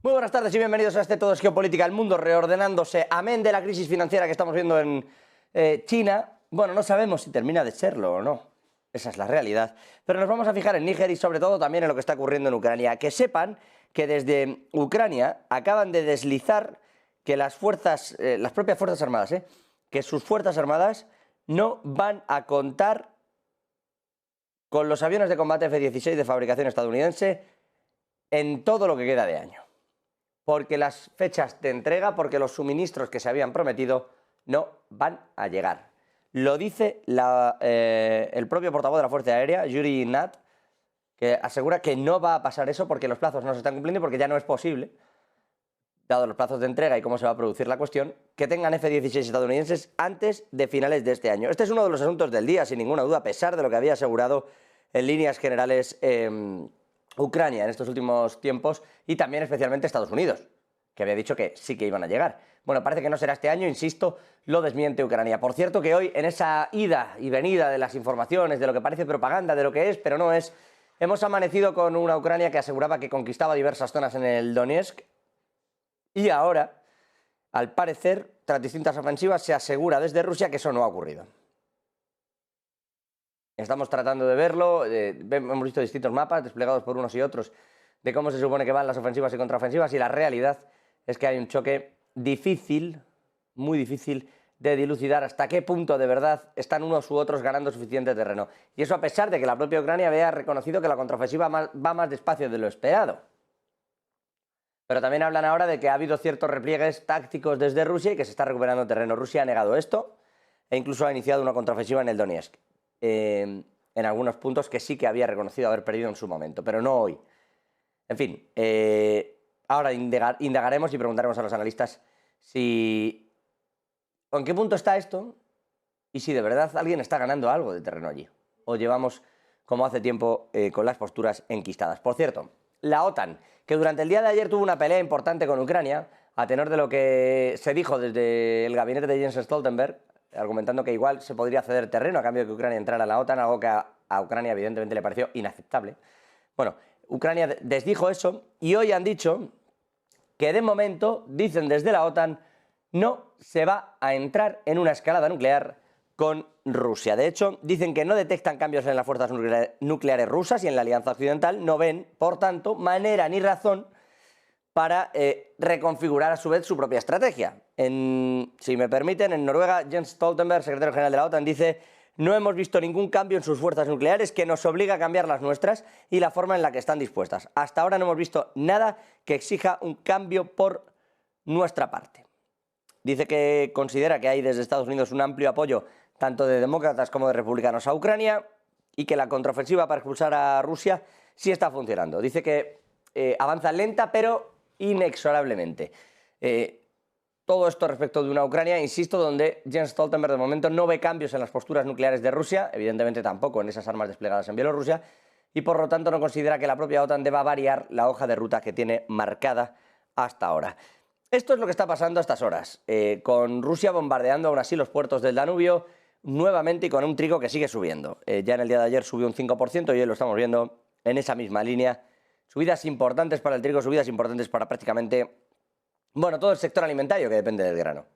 Muy buenas tardes y bienvenidos a este Todo es Geopolítica, el mundo reordenándose, amén de la crisis financiera que estamos viendo en China. Bueno, no sabemos si termina de serlo o no, esa es la realidad, pero nos vamos a fijar en Níger y sobre todo también en lo que está ocurriendo en Ucrania. Que sepan que desde Ucrania acaban de deslizar que las propias Fuerzas Armadas, que sus Fuerzas Armadas no van a contar con los aviones de combate F-16 de fabricación estadounidense en todo lo que queda de año. Porque las fechas de entrega, porque los suministros que se habían prometido no van a llegar. Lo dice el propio portavoz de la Fuerza Aérea, Yuri Nat, que asegura que no va a pasar eso porque los plazos no se están cumpliendo y porque ya no es posible, dado los plazos de entrega y cómo se va a producir la cuestión, que tengan F-16 estadounidenses antes de finales de este año. Este es uno de los asuntos del día, sin ninguna duda, a pesar de lo que había asegurado en líneas generales Ucrania en estos últimos tiempos y también especialmente Estados Unidos, que había dicho que sí que iban a llegar. Bueno, parece que no será este año, insisto, lo desmiente Ucrania. Por cierto que hoy, en esa ida y venida de las informaciones, de lo que parece propaganda, de lo que es, pero no es, hemos amanecido con una Ucrania que aseguraba que conquistaba diversas zonas en el Donetsk y ahora, al parecer, tras distintas ofensivas, se asegura desde Rusia que eso no ha ocurrido. Estamos tratando de verlo, hemos visto distintos mapas desplegados por unos y otros de cómo se supone que van las ofensivas y contraofensivas y la realidad es que hay un choque difícil, muy difícil de dilucidar hasta qué punto de verdad están unos u otros ganando suficiente terreno. Y eso a pesar de que la propia Ucrania había reconocido que la contraofensiva va más despacio de lo esperado. Pero también hablan ahora de que ha habido ciertos repliegues tácticos desde Rusia y que se está recuperando terreno. Rusia ha negado esto e incluso ha iniciado una contraofensiva en el Donetsk. En algunos puntos que sí que había reconocido haber perdido en su momento, pero no hoy. En fin, ahora indagaremos y preguntaremos a los analistas en qué punto está esto y si de verdad alguien está ganando algo de terreno allí. O llevamos, como hace tiempo, con las posturas enquistadas. Por cierto, la OTAN, que durante el día de ayer tuvo una pelea importante con Ucrania, a tenor de lo que se dijo desde el gabinete de Jens Stoltenberg, argumentando que igual se podría ceder terreno a cambio de que Ucrania entrara a la OTAN, algo que a Ucrania evidentemente le pareció inaceptable. Bueno, Ucrania desdijo eso y hoy han dicho que de momento, dicen desde la OTAN, no se va a entrar en una escalada nuclear con Rusia. De hecho, dicen que no detectan cambios en las fuerzas nucleares rusas y en la Alianza Occidental no ven, por tanto, manera ni razón para reconfigurar a su vez su propia estrategia. Si me permiten, en Noruega, Jens Stoltenberg, secretario general de la OTAN, dice: no hemos visto ningún cambio en sus fuerzas nucleares que nos obliga a cambiar las nuestras y la forma en la que están dispuestas. Hasta ahora no hemos visto nada que exija un cambio por nuestra parte. Dice que considera que hay desde Estados Unidos un amplio apoyo tanto de demócratas como de republicanos a Ucrania y que la contraofensiva para expulsar a Rusia sí está funcionando. Dice que avanza lenta pero inexorablemente. Todo esto respecto de una Ucrania, insisto, donde Jens Stoltenberg de momento no ve cambios en las posturas nucleares de Rusia, evidentemente tampoco en esas armas desplegadas en Bielorrusia, y por lo tanto no considera que la propia OTAN deba variar la hoja de ruta que tiene marcada hasta ahora. Esto es lo que está pasando a estas horas, con Rusia bombardeando aún así los puertos del Danubio nuevamente y con un trigo que sigue subiendo. Ya en el día de ayer subió un 5% y hoy lo estamos viendo en esa misma línea. Subidas importantes para el trigo, subidas importantes para prácticamente, bueno, todo el sector alimentario que depende del grano.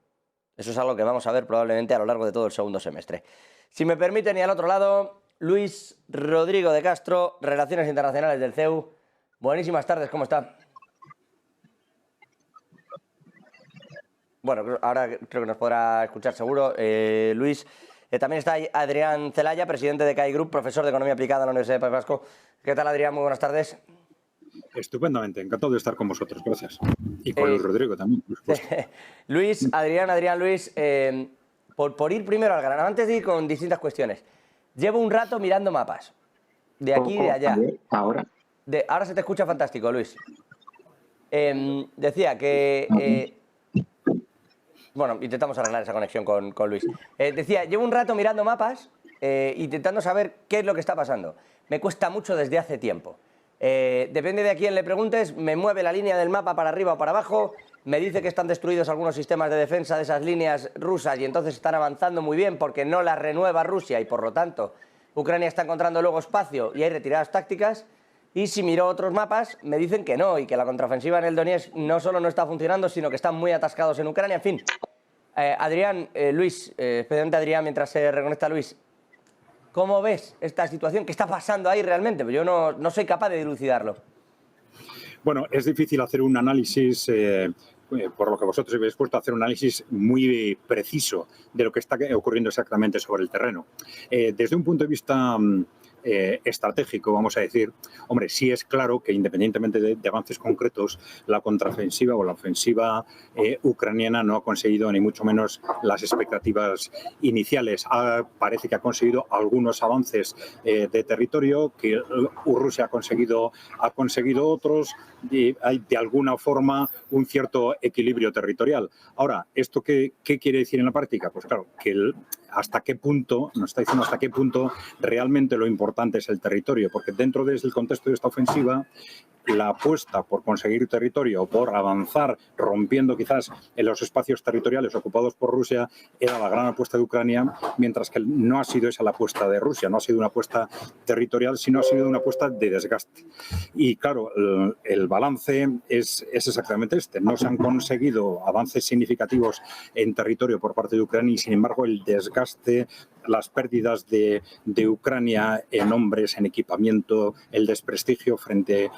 Eso es algo que vamos a ver probablemente a lo largo de todo el segundo semestre. Si me permiten, y al otro lado, Luis Rodrigo de Castro, Relaciones Internacionales del CEU. Buenísimas tardes, ¿cómo está? Bueno, ahora creo que nos podrá escuchar seguro. Luis, también está Adrián Celaya, presidente de CAI Group, profesor de Economía Aplicada en la Universidad del País Vasco. ¿Qué tal, Adrián? Muy buenas tardes. Estupendamente, encantado de estar con vosotros, gracias. Y con Luis Rodrigo también, por supuesto. Luis, Adrián, Luis, por ir primero al grano, antes de ir con distintas cuestiones, llevo un rato mirando mapas, de aquí y de allá. Ahora. Ahora se te escucha fantástico, Luis. Decía que... bueno, intentamos arreglar esa conexión con Luis. Decía, llevo un rato mirando mapas, intentando saber qué es lo que está pasando. Me cuesta mucho desde hace tiempo. Depende de a quién le preguntes, me mueve la línea del mapa para arriba o para abajo, me dice que están destruidos algunos sistemas de defensa de esas líneas rusas y entonces están avanzando muy bien porque no las renueva Rusia y por lo tanto Ucrania está encontrando luego espacio y hay retiradas tácticas, Y si miro otros mapas, me dicen que no, y que la contraofensiva en el Donetsk no solo no está funcionando, sino que están muy atascados en Ucrania. En fin, Adrián, Luis, especialmente Adrián, mientras se reconecta Luis, ¿cómo ves esta situación? ¿Qué está pasando ahí realmente? Pues yo no soy capaz de dilucidarlo. Bueno, es difícil hacer un análisis, por lo que vosotros habéis puesto, hacer un análisis muy preciso de lo que está ocurriendo exactamente sobre el terreno. Desde un punto de vista estratégico, vamos a decir, hombre, sí es claro que independientemente de avances concretos, la contraofensiva o la ofensiva ucraniana no ha conseguido ni mucho menos las expectativas iniciales. Parece que ha conseguido algunos avances de territorio, que Rusia ha conseguido otros, y hay de alguna forma un cierto equilibrio territorial. Ahora, ¿esto qué quiere decir en la práctica? Pues claro, que hasta qué punto, nos está diciendo hasta qué punto realmente lo importante es el territorio, porque dentro del contexto de esta ofensiva, la apuesta por conseguir territorio o por avanzar rompiendo quizás en los espacios territoriales ocupados por Rusia era la gran apuesta de Ucrania, mientras que no ha sido esa la apuesta de Rusia, no ha sido una apuesta territorial, sino ha sido una apuesta de desgaste. Y claro, el balance es exactamente este. No se han conseguido avances significativos en territorio por parte de Ucrania y, sin embargo, el desgaste, las pérdidas de Ucrania en hombres, en equipamiento, el desprestigio frente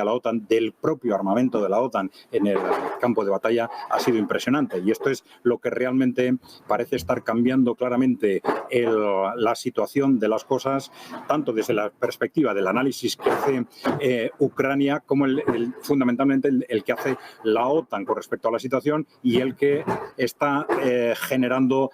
a la OTAN, del propio armamento de la OTAN en el campo de batalla, ha sido impresionante. Y esto es lo que realmente parece estar cambiando claramente la situación de las cosas, tanto desde la perspectiva del análisis que hace Ucrania, como fundamentalmente el que hace la OTAN con respecto a la situación, y el que está generando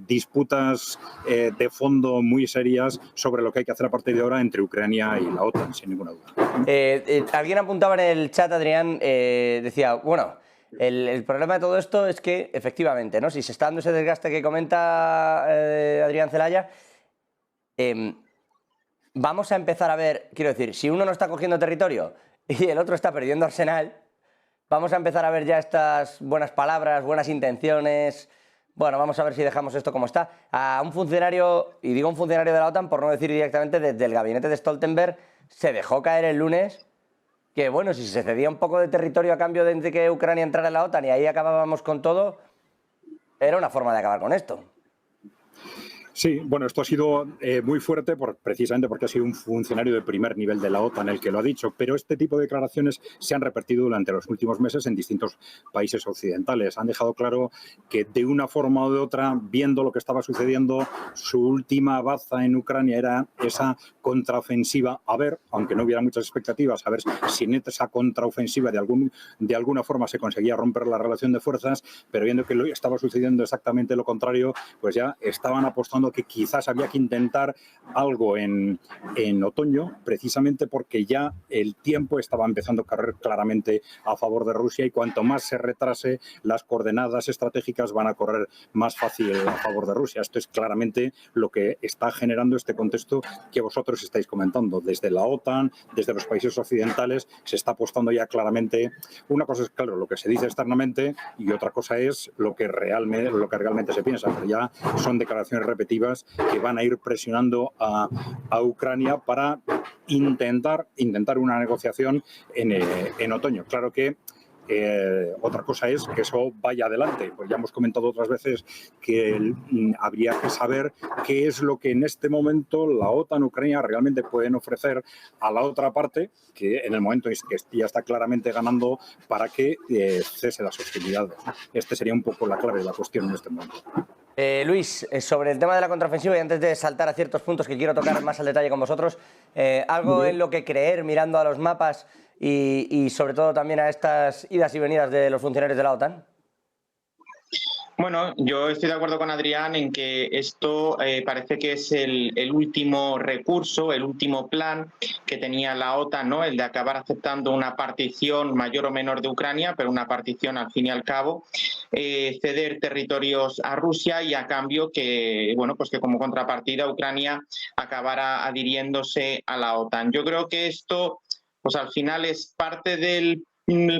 disputas de fondo muy serias sobre lo que hay que hacer a partir de ahora entre Ucrania y la OTAN, sin ninguna duda. Alguien apuntaba en el chat, Adrián, decía, bueno, el problema de todo esto es que, efectivamente, ¿no? Si se está dando ese desgaste que comenta Adrián Celaya, vamos a empezar a ver, quiero decir, si uno no está cogiendo territorio y el otro está perdiendo arsenal, vamos a empezar a ver ya estas buenas palabras, buenas intenciones. Bueno, vamos a ver si dejamos esto como está. A un funcionario, y digo un funcionario de la OTAN por no decir directamente desde el gabinete de Stoltenberg, se dejó caer el lunes que, bueno, si se cedía un poco de territorio a cambio de que Ucrania entrara en la OTAN y ahí acabábamos con todo, era una forma de acabar con esto. Sí, bueno, esto ha sido muy fuerte precisamente porque ha sido un funcionario de primer nivel de la OTAN el que lo ha dicho, pero este tipo de declaraciones se han repetido durante los últimos meses en distintos países occidentales. Han dejado claro que de una forma u otra, viendo lo que estaba sucediendo, su última baza en Ucrania era esa contraofensiva, a ver, aunque no hubiera muchas expectativas, a ver si en esa contraofensiva de alguna forma se conseguía romper la relación de fuerzas, pero viendo que estaba sucediendo exactamente lo contrario, pues ya estaban apostando que quizás había que intentar algo en otoño, precisamente porque ya el tiempo estaba empezando a correr claramente a favor de Rusia, y cuanto más se retrase, las coordenadas estratégicas van a correr más fácil a favor de Rusia. Esto es claramente lo que está generando este contexto que vosotros estáis comentando. Desde la OTAN, desde los países occidentales, se está apostando ya claramente. Una cosa es, claro, lo que se dice externamente, y otra cosa es lo que realmente se piensa, pero ya son declaraciones repetidas que van a ir presionando a Ucrania para intentar una negociación en otoño. Claro que otra cosa es que eso vaya adelante. Pues ya hemos comentado otras veces que habría que saber qué es lo que en este momento la OTAN, Ucrania, realmente pueden ofrecer a la otra parte, que en el momento en que ya está claramente ganando, para que cese las hostilidades. Este sería un poco la clave de la cuestión en este momento. Luis, sobre el tema de la contraofensiva, y antes de saltar a ciertos puntos que quiero tocar más al detalle con vosotros, algo en lo que creer mirando a los mapas y sobre todo también a estas idas y venidas de los funcionarios de la OTAN. Bueno, yo estoy de acuerdo con Adrián en que esto parece que es el último recurso, el último plan que tenía la OTAN, ¿no? El de acabar aceptando una partición mayor o menor de Ucrania, pero una partición al fin y al cabo, ceder territorios a Rusia y a cambio que, bueno, pues que como contrapartida Ucrania acabara adhiriéndose a la OTAN. Yo creo que esto, pues al final es parte del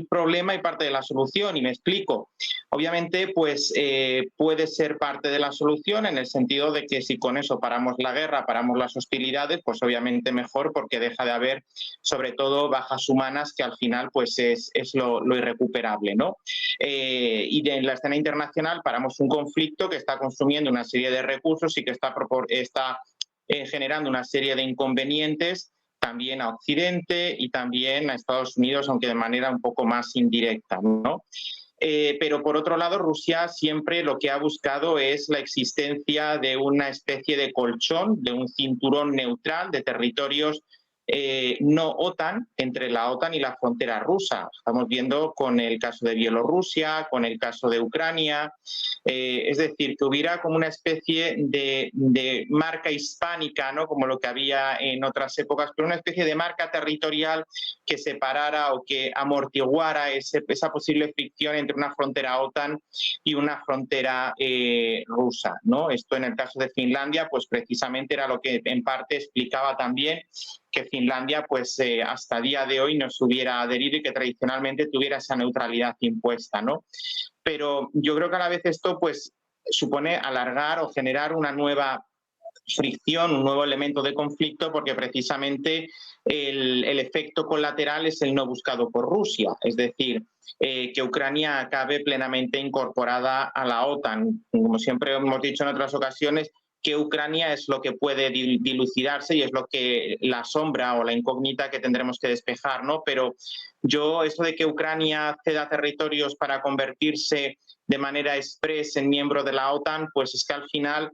problema y parte de la solución, y me explico. Obviamente, pues puede ser parte de la solución en el sentido de que si con eso paramos la guerra, paramos las hostilidades, pues obviamente mejor porque deja de haber, sobre todo, bajas humanas que al final pues es lo irrecuperable, ¿no? Y en la escena internacional paramos un conflicto que está consumiendo una serie de recursos y que está generando una serie de inconvenientes también a Occidente y también a Estados Unidos, aunque de manera un poco más indirecta, ¿no? Pero por otro lado, Rusia siempre lo que ha buscado es la existencia de una especie de colchón, de un cinturón neutral de territorios no OTAN, entre la OTAN y la frontera rusa. Estamos viendo con el caso de Bielorrusia, con el caso de Ucrania, es decir, que hubiera como una especie de marca hispánica, ¿no? Como lo que había en otras épocas, pero una especie de marca territorial que separara o que amortiguara esa posible fricción entre una frontera OTAN y una frontera rusa, ¿no? Esto en el caso de Finlandia, pues precisamente era lo que en parte explicaba también que Finlandia pues hasta día de hoy no se hubiera adherido y que tradicionalmente tuviera esa neutralidad impuesta, ¿no? Pero yo creo que a la vez esto pues supone alargar o generar una nueva fricción, un nuevo elemento de conflicto, porque precisamente el efecto colateral es el no buscado por Rusia, es decir, que Ucrania acabe plenamente incorporada a la OTAN. Como siempre hemos dicho en otras ocasiones, que Ucrania es lo que puede dilucidarse y es lo que la sombra o la incógnita que tendremos que despejar, ¿no? Pero yo, eso de que Ucrania ceda territorios para convertirse de manera express en miembro de la OTAN, pues es que al final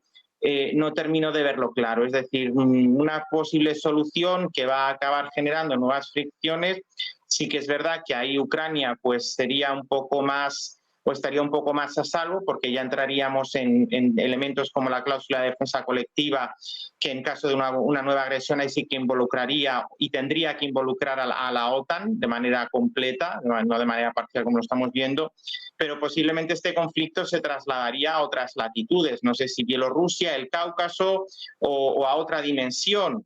no termino de verlo claro. Es decir, una posible solución que va a acabar generando nuevas fricciones. Sí que es verdad que ahí Ucrania pues sería un poco más, pues estaría un poco más a salvo, porque ya entraríamos en elementos como la cláusula de defensa colectiva, que en caso de una nueva agresión ahí sí que involucraría y tendría que involucrar a la OTAN de manera completa, no de manera parcial como lo estamos viendo, pero posiblemente este conflicto se trasladaría a otras latitudes, no sé si Bielorrusia, el Cáucaso o a otra dimensión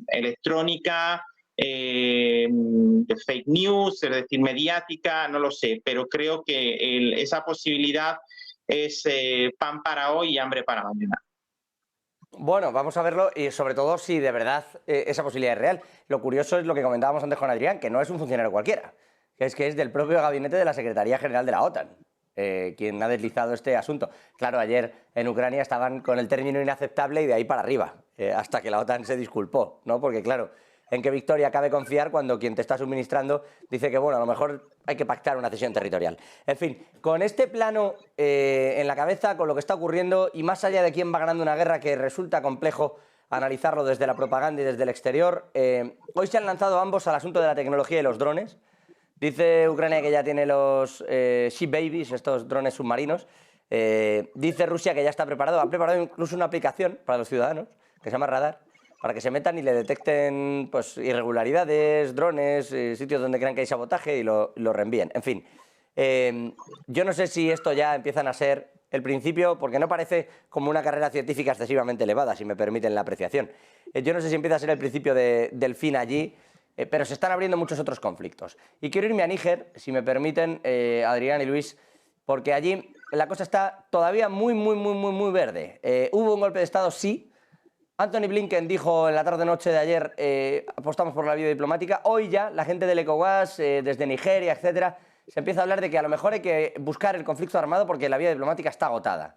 electrónica, de fake news, es decir, mediática, no lo sé, pero creo que esa posibilidad es pan para hoy y hambre para mañana. Bueno, vamos a verlo y sobre todo si de verdad esa posibilidad es real. Lo curioso es lo que comentábamos antes con Adrián, que no es un funcionario cualquiera, que es del propio gabinete de la Secretaría General de la OTAN, quien ha deslizado este asunto. Claro, ayer en Ucrania estaban con el término inaceptable y de ahí para arriba, hasta que la OTAN se disculpó, ¿no? Porque claro, ¿en qué victoria cabe confiar cuando quien te está suministrando dice que, bueno, a lo mejor hay que pactar una cesión territorial? En fin, con este plano en la cabeza, con lo que está ocurriendo y más allá de quién va ganando una guerra, que resulta complejo analizarlo desde la propaganda y desde el exterior, hoy se han lanzado ambos al asunto de la tecnología y los drones. Dice Ucrania que ya tiene los Ship Babies, estos drones submarinos. Dice Rusia que ya está preparado, ha preparado incluso una aplicación para los ciudadanos que se llama Radar, para que se metan y le detecten pues, irregularidades, drones, sitios donde crean que hay sabotaje y lo reenvíen. En fin, yo no sé si esto ya empiezan a ser el principio, porque no parece como una carrera científica excesivamente elevada, si me permiten la apreciación. Yo no sé si empieza a ser el principio del fin allí, pero se están abriendo muchos otros conflictos. Y quiero irme a Níger, si me permiten, Adrián y Luis, porque allí la cosa está todavía muy verde. Hubo un golpe de Estado, sí. Anthony Blinken dijo en la tarde-noche de ayer, apostamos por la vía diplomática. Hoy ya la gente del ECOWAS, desde Nigeria, etcétera, se empieza a hablar de que a lo mejor hay que buscar el conflicto armado porque la vía diplomática está agotada.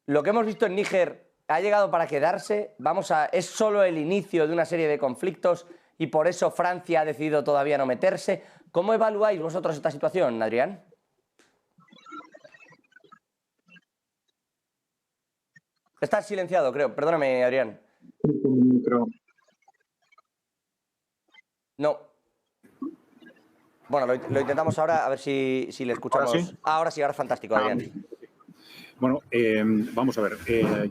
Lo que hemos visto en Níger ha llegado para quedarse. Es solo el inicio de una serie de conflictos y por eso Francia ha decidido todavía no meterse. ¿Cómo evaluáis vosotros esta situación, Adrián? Estás silenciado, creo. Perdóname, Adrián. No. Bueno, lo intentamos ahora, a ver si le escuchamos. ¿Ahora sí? Ahora sí, ahora es fantástico, Adrián. Bueno, vamos a ver.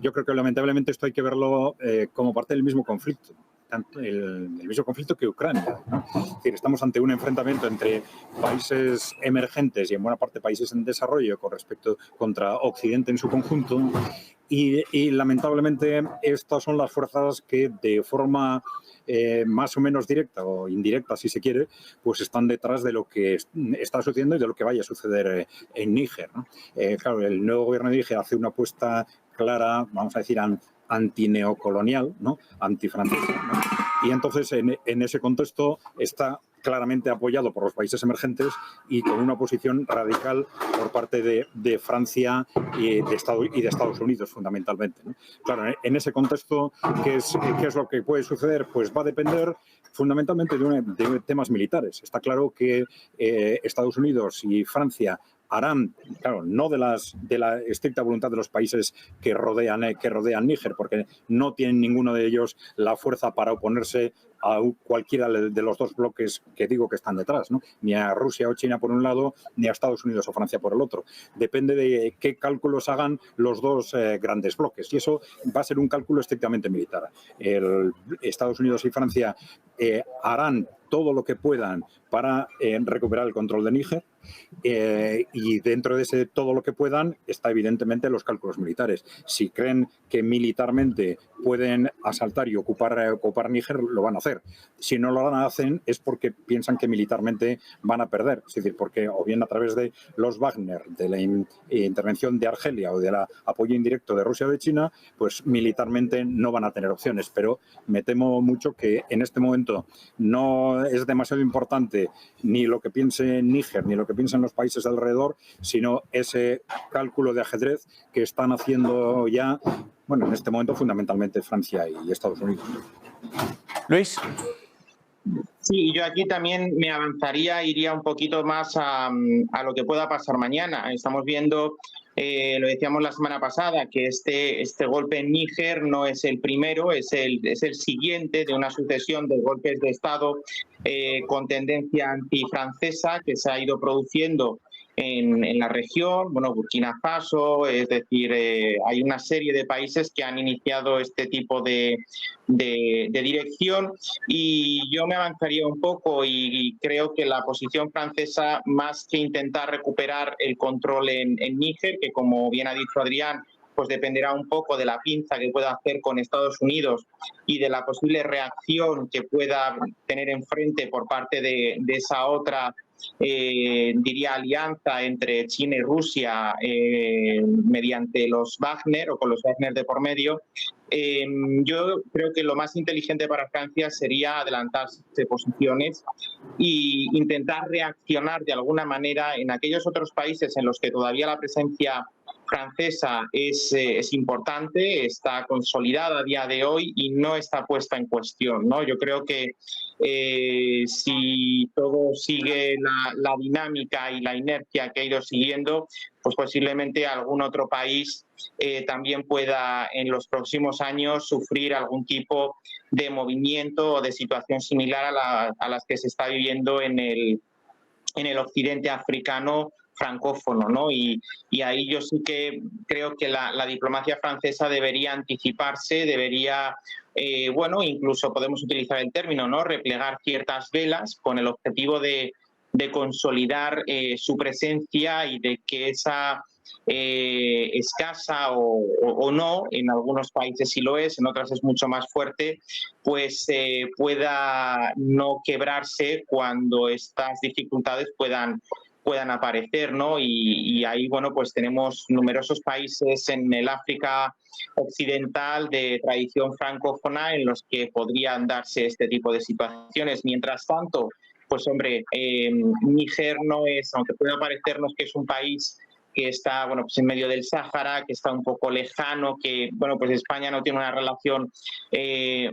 Yo creo que lamentablemente esto hay que verlo como parte del mismo conflicto. Tanto el mismo conflicto que Ucrania, ¿no? Es decir, estamos ante un enfrentamiento entre países emergentes y en buena parte países en desarrollo contra Occidente en su conjunto y lamentablemente estas son las fuerzas que de forma más o menos directa o indirecta, si se quiere, pues están detrás de lo que está sucediendo y de lo que vaya a suceder en Níger, ¿no? Claro, el nuevo gobierno de Níger hace una apuesta clara, vamos a decir, antineocolonial, ¿no? Antifrancesa, ¿no? Y entonces en ese contexto está claramente apoyado por los países emergentes y con una posición radical por parte de Francia y de Estados Unidos, fundamentalmente, ¿no? Claro, en ese contexto, ¿qué es lo que puede suceder? Pues va a depender fundamentalmente de temas militares. Está claro que Estados Unidos y Francia harán, claro, no de la estricta voluntad de los países que rodean Níger, porque no tienen ninguno de ellos la fuerza para oponerse a cualquiera de los dos bloques que digo que están detrás, ¿no? Ni a Rusia o China por un lado, ni a Estados Unidos o Francia por el otro. Depende de qué cálculos hagan los dos grandes bloques, y eso va a ser un cálculo estrictamente militar. Estados Unidos y Francia harán todo lo que puedan para recuperar el control de Níger, y dentro de ese todo lo que puedan está evidentemente los cálculos militares. Si creen que militarmente pueden asaltar y ocupar Níger, lo van a hacer. Si no lo hacen es porque piensan que militarmente van a perder, es decir, porque o bien a través de los Wagner, de la intervención de Argelia o del apoyo indirecto de Rusia o de China, pues militarmente no van a tener opciones. Pero me temo mucho que en este momento no es demasiado importante ni lo que piense Níger ni lo que piensen los países de alrededor, sino ese cálculo de ajedrez que están haciendo ya, bueno, en este momento fundamentalmente Francia y Estados Unidos. Luis. Sí, yo aquí también me avanzaría, iría un poquito más a lo que pueda pasar mañana. Estamos viendo, lo decíamos la semana pasada, que este golpe en Níger no es el primero, es el siguiente de una sucesión de golpes de Estado con tendencia antifrancesa que se ha ido produciendo en la región, bueno, Burkina Faso, es decir, hay una serie de países que han iniciado este tipo de dirección, y yo me avanzaría un poco y creo que la posición francesa, más que intentar recuperar el control en Níger, que como bien ha dicho Adrián, pues dependerá un poco de la pinza que pueda hacer con Estados Unidos y de la posible reacción que pueda tener enfrente por parte de esa otra diría alianza entre China y Rusia mediante los Wagner o con los Wagner de por medio. Yo creo que lo más inteligente para Francia sería adelantarse posiciones e intentar reaccionar de alguna manera en aquellos otros países en los que todavía la presencia francesa es importante, está consolidada a día de hoy y no está puesta en cuestión, ¿no? Yo creo que si todo sigue la dinámica y la inercia que ha ido siguiendo, pues posiblemente algún otro país también pueda en los próximos años sufrir algún tipo de movimiento o de situación similar a las que se está viviendo en el occidente africano francófono, ¿no? Y ahí yo sí que creo que la diplomacia francesa debería anticiparse, debería, bueno, incluso podemos utilizar el término, ¿no? Replegar ciertas velas con el objetivo de consolidar su presencia y de que esa escasa o no, en algunos países sí lo es, en otras es mucho más fuerte, pues pueda no quebrarse cuando estas dificultades puedan aparecer, ¿no? Y ahí, bueno, pues tenemos numerosos países en el África occidental de tradición francófona en los que podrían darse este tipo de situaciones. Mientras tanto, pues hombre, Níger no es, aunque pueda parecernos que es un país que está, bueno, pues en medio del Sáhara, que está un poco lejano, que, bueno, pues España no tiene una relación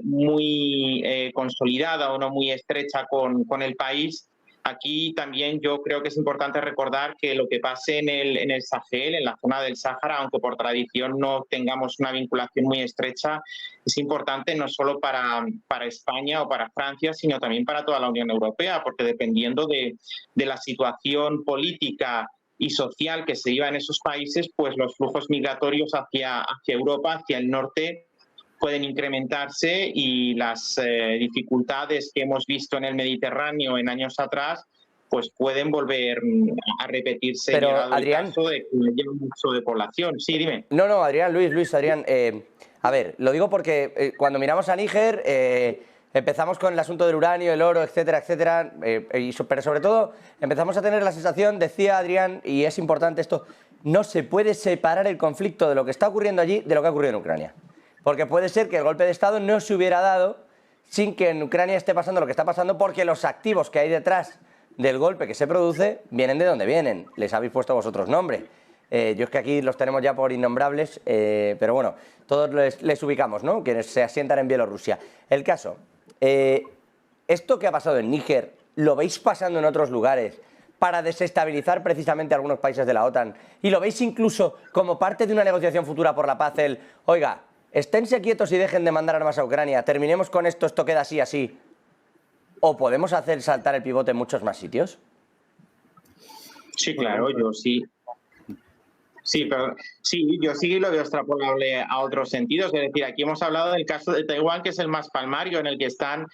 muy consolidada o no muy estrecha con el país. Aquí también yo creo que es importante recordar que lo que pase en el Sahel, en la zona del Sáhara, aunque por tradición no tengamos una vinculación muy estrecha, es importante no solo para España o para Francia, sino también para toda la Unión Europea, porque dependiendo de la situación política y social que se viva en esos países, pues los flujos migratorios hacia Europa, hacia el norte, pueden incrementarse y las dificultades que hemos visto en el Mediterráneo en años atrás pues pueden volver a repetirse. Pero, llegado Adrián, el caso de que haya un mucho de población. Sí, dime. No, Adrián, Luis, Adrián. A ver, lo digo porque cuando miramos a Níger, Empezamos con el asunto del uranio, el oro, etcétera, etcétera, pero sobre todo empezamos a tener la sensación, decía Adrián, y es importante esto, no se puede separar el conflicto de lo que está ocurriendo allí de lo que ha ocurrido en Ucrania. Porque puede ser que el golpe de Estado no se hubiera dado sin que en Ucrania esté pasando lo que está pasando, porque los activos que hay detrás del golpe que se produce vienen de donde vienen. Les habéis puesto vosotros nombre. Yo es que aquí los tenemos ya por innombrables, pero bueno, todos les ubicamos, ¿no? Quienes se asientan en Bielorrusia. El caso, esto que ha pasado en Níger, ¿lo veis pasando en otros lugares para desestabilizar precisamente algunos países de la OTAN? ¿Y lo veis incluso como parte de una negociación futura por la paz? Oiga, esténse quietos y dejen de mandar armas a Ucrania, terminemos con esto, esto queda así, así. ¿O podemos hacer saltar el pivote en muchos más sitios? Sí, claro, yo sí. Sí, pero sí, yo sí lo veo extrapolable a otros sentidos. Es decir, aquí hemos hablado del caso de Taiwán, que es el más palmario, en el que están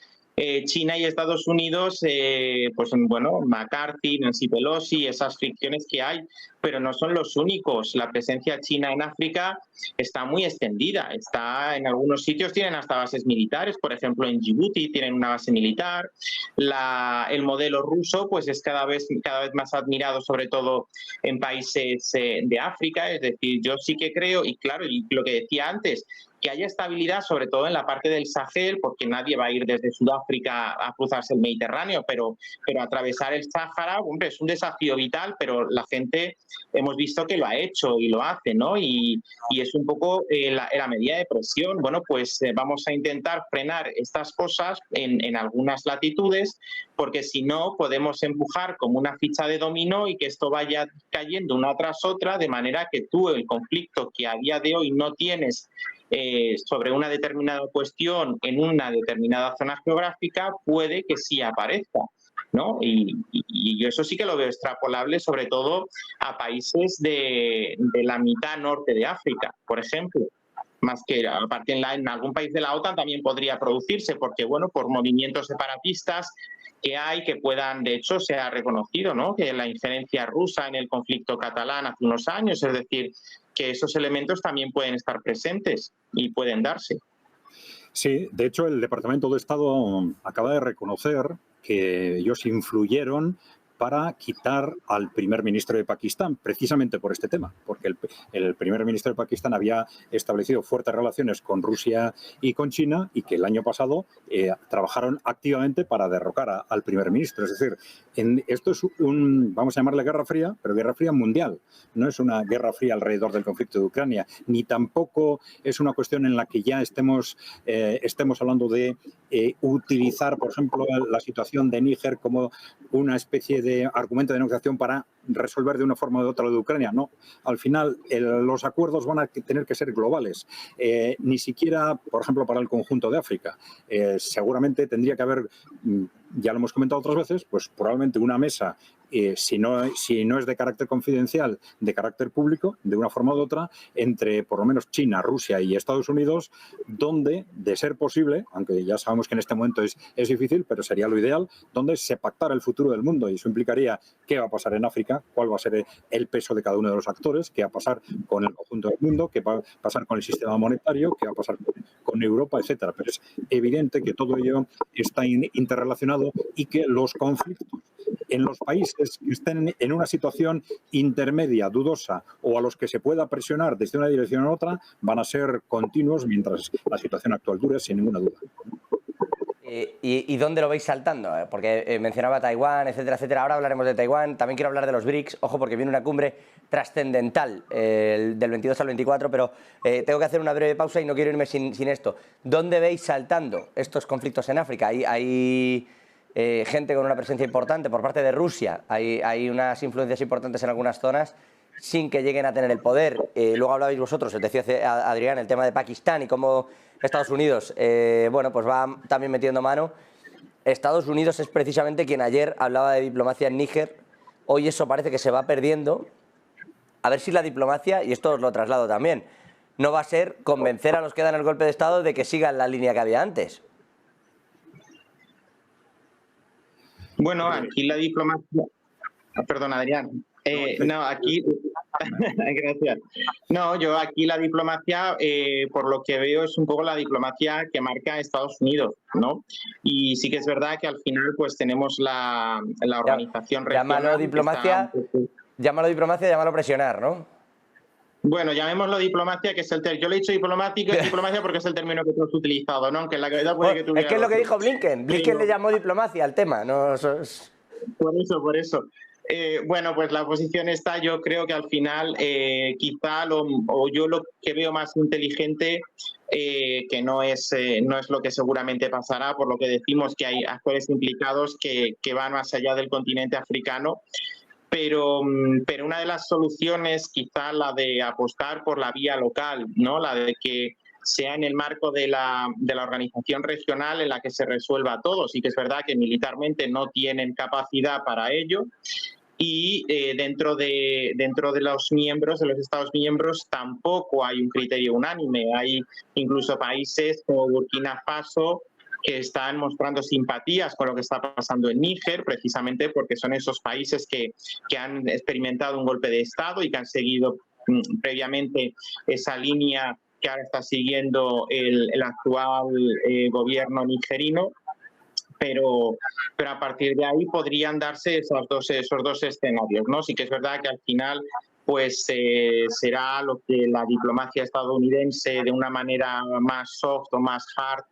China y Estados Unidos, pues bueno, McCarthy, Nancy Pelosi, esas fricciones que hay, pero no son los únicos. La presencia china en África está muy extendida. Está en algunos sitios, tienen hasta bases militares, por ejemplo en Djibouti tienen una base militar. El modelo ruso pues es cada vez más admirado, sobre todo en países de África. Es decir, yo sí que creo, y claro, y lo que decía antes, que haya estabilidad, sobre todo en la parte del Sahel, porque nadie va a ir desde Sudáfrica a cruzarse el Mediterráneo, pero atravesar el Sáhara, hombre, es un desafío vital, pero la gente hemos visto que lo ha hecho y lo hace, ¿no? Y es un poco la medida de presión. Bueno, pues vamos a intentar frenar estas cosas en algunas latitudes, porque si no podemos empujar como una ficha de dominó y que esto vaya cayendo una tras otra, de manera que tú el conflicto que a día de hoy no tienes sobre una determinada cuestión en una determinada zona geográfica, puede que sí aparezca, ¿no? Y yo eso sí que lo veo extrapolable, sobre todo a países de la mitad norte de África, por ejemplo. Más que aparte en algún país de la OTAN también podría producirse, porque bueno, por movimientos separatistas que hay, que puedan, de hecho se ha reconocido, ¿no?, que la injerencia rusa en el conflicto catalán hace unos años, es decir, que esos elementos también pueden estar presentes y pueden darse. Sí, de hecho el Departamento de Estado acaba de reconocer que ellos influyeron para quitar al primer ministro de Pakistán, precisamente por este tema, porque el primer ministro de Pakistán había establecido fuertes relaciones con Rusia y con China, y que el año pasado trabajaron activamente para derrocar al primer ministro. Es decir, esto es vamos a llamarle guerra fría, pero guerra fría mundial. No es una guerra fría alrededor del conflicto de Ucrania, ni tampoco es una cuestión en la que ya estemos hablando de utilizar, por ejemplo, la situación de Níger como una especie de argumento de negociación para resolver de una forma u otra lo de Ucrania. No, al final los acuerdos van a tener que ser globales, ni siquiera, por ejemplo, para el conjunto de África. Seguramente tendría que haber, ya lo hemos comentado otras veces, pues probablemente una mesa, si no es de carácter confidencial, de carácter público, de una forma u otra, entre por lo menos China, Rusia y Estados Unidos, donde, de ser posible, aunque ya sabemos que en este momento es difícil, pero sería lo ideal, donde se pactara el futuro del mundo. Y eso implicaría qué va a pasar en África, cuál va a ser el peso de cada uno de los actores, qué va a pasar con el conjunto del mundo, qué va a pasar con el sistema monetario, qué va a pasar con Europa, etcétera. Pero es evidente que todo ello está interrelacionado y que los conflictos en los países que estén en una situación intermedia, dudosa, o a los que se pueda presionar desde una dirección a otra, van a ser continuos mientras la situación actual dure, sin ninguna duda. ¿Y dónde lo veis saltando? Porque mencionaba Taiwán, etcétera, etcétera. Ahora hablaremos de Taiwán. También quiero hablar de los BRICS. Ojo, porque viene una cumbre trascendental del 22 al 24, pero tengo que hacer una breve pausa y no quiero irme sin esto. ¿Dónde veis saltando estos conflictos en África? Hay gente con una presencia importante por parte de Rusia. Hay unas influencias importantes en algunas zonas sin que lleguen a tener el poder. Luego hablabais vosotros, os decía Adrián, el tema de Pakistán y cómo Estados Unidos, bueno, pues va también metiendo mano. Estados Unidos es precisamente quien ayer hablaba de diplomacia en Níger. Hoy eso parece que se va perdiendo. A ver si la diplomacia, y esto os lo traslado también, no va a ser convencer a los que dan el golpe de Estado de que sigan la línea que había antes. Bueno, aquí la diplomacia... Perdón, Adrián. No, aquí Gracias. No, yo aquí la diplomacia, por lo que veo, es un poco la diplomacia que marca Estados Unidos, ¿no? Y sí que es verdad que al final pues tenemos la organización regional. Llámalo diplomacia, llámalo presionar, ¿no? Bueno, llamémoslo diplomacia, que es el término. Yo le he dicho diplomacia porque es el término que tú has utilizado, ¿no? Aunque en la realidad puede que tú es que es lo que dijo Blinken. Blinken le llamó diplomacia al tema, ¿no? Por eso. Bueno, pues la posición está, yo creo que al final quizá yo lo que veo más inteligente, que no es lo que seguramente pasará, por lo que decimos que hay actores implicados que van más allá del continente africano, pero una de las soluciones quizá la de apostar por la vía local, ¿no? La de que sea en el marco de la organización regional en la que se resuelva todo. Sí que es verdad que militarmente no tienen capacidad para ello, y dentro de los miembros, de los Estados miembros, tampoco hay un criterio unánime. Hay incluso países como Burkina Faso que están mostrando simpatías con lo que está pasando en Níger, precisamente porque son esos países que han experimentado un golpe de Estado y que han seguido previamente esa línea que ahora está siguiendo el actual gobierno nigerino. Pero a partir de ahí podrían darse esos dos escenarios, ¿no? Sí que es verdad que al final pues será lo que la diplomacia estadounidense de una manera más soft o más hard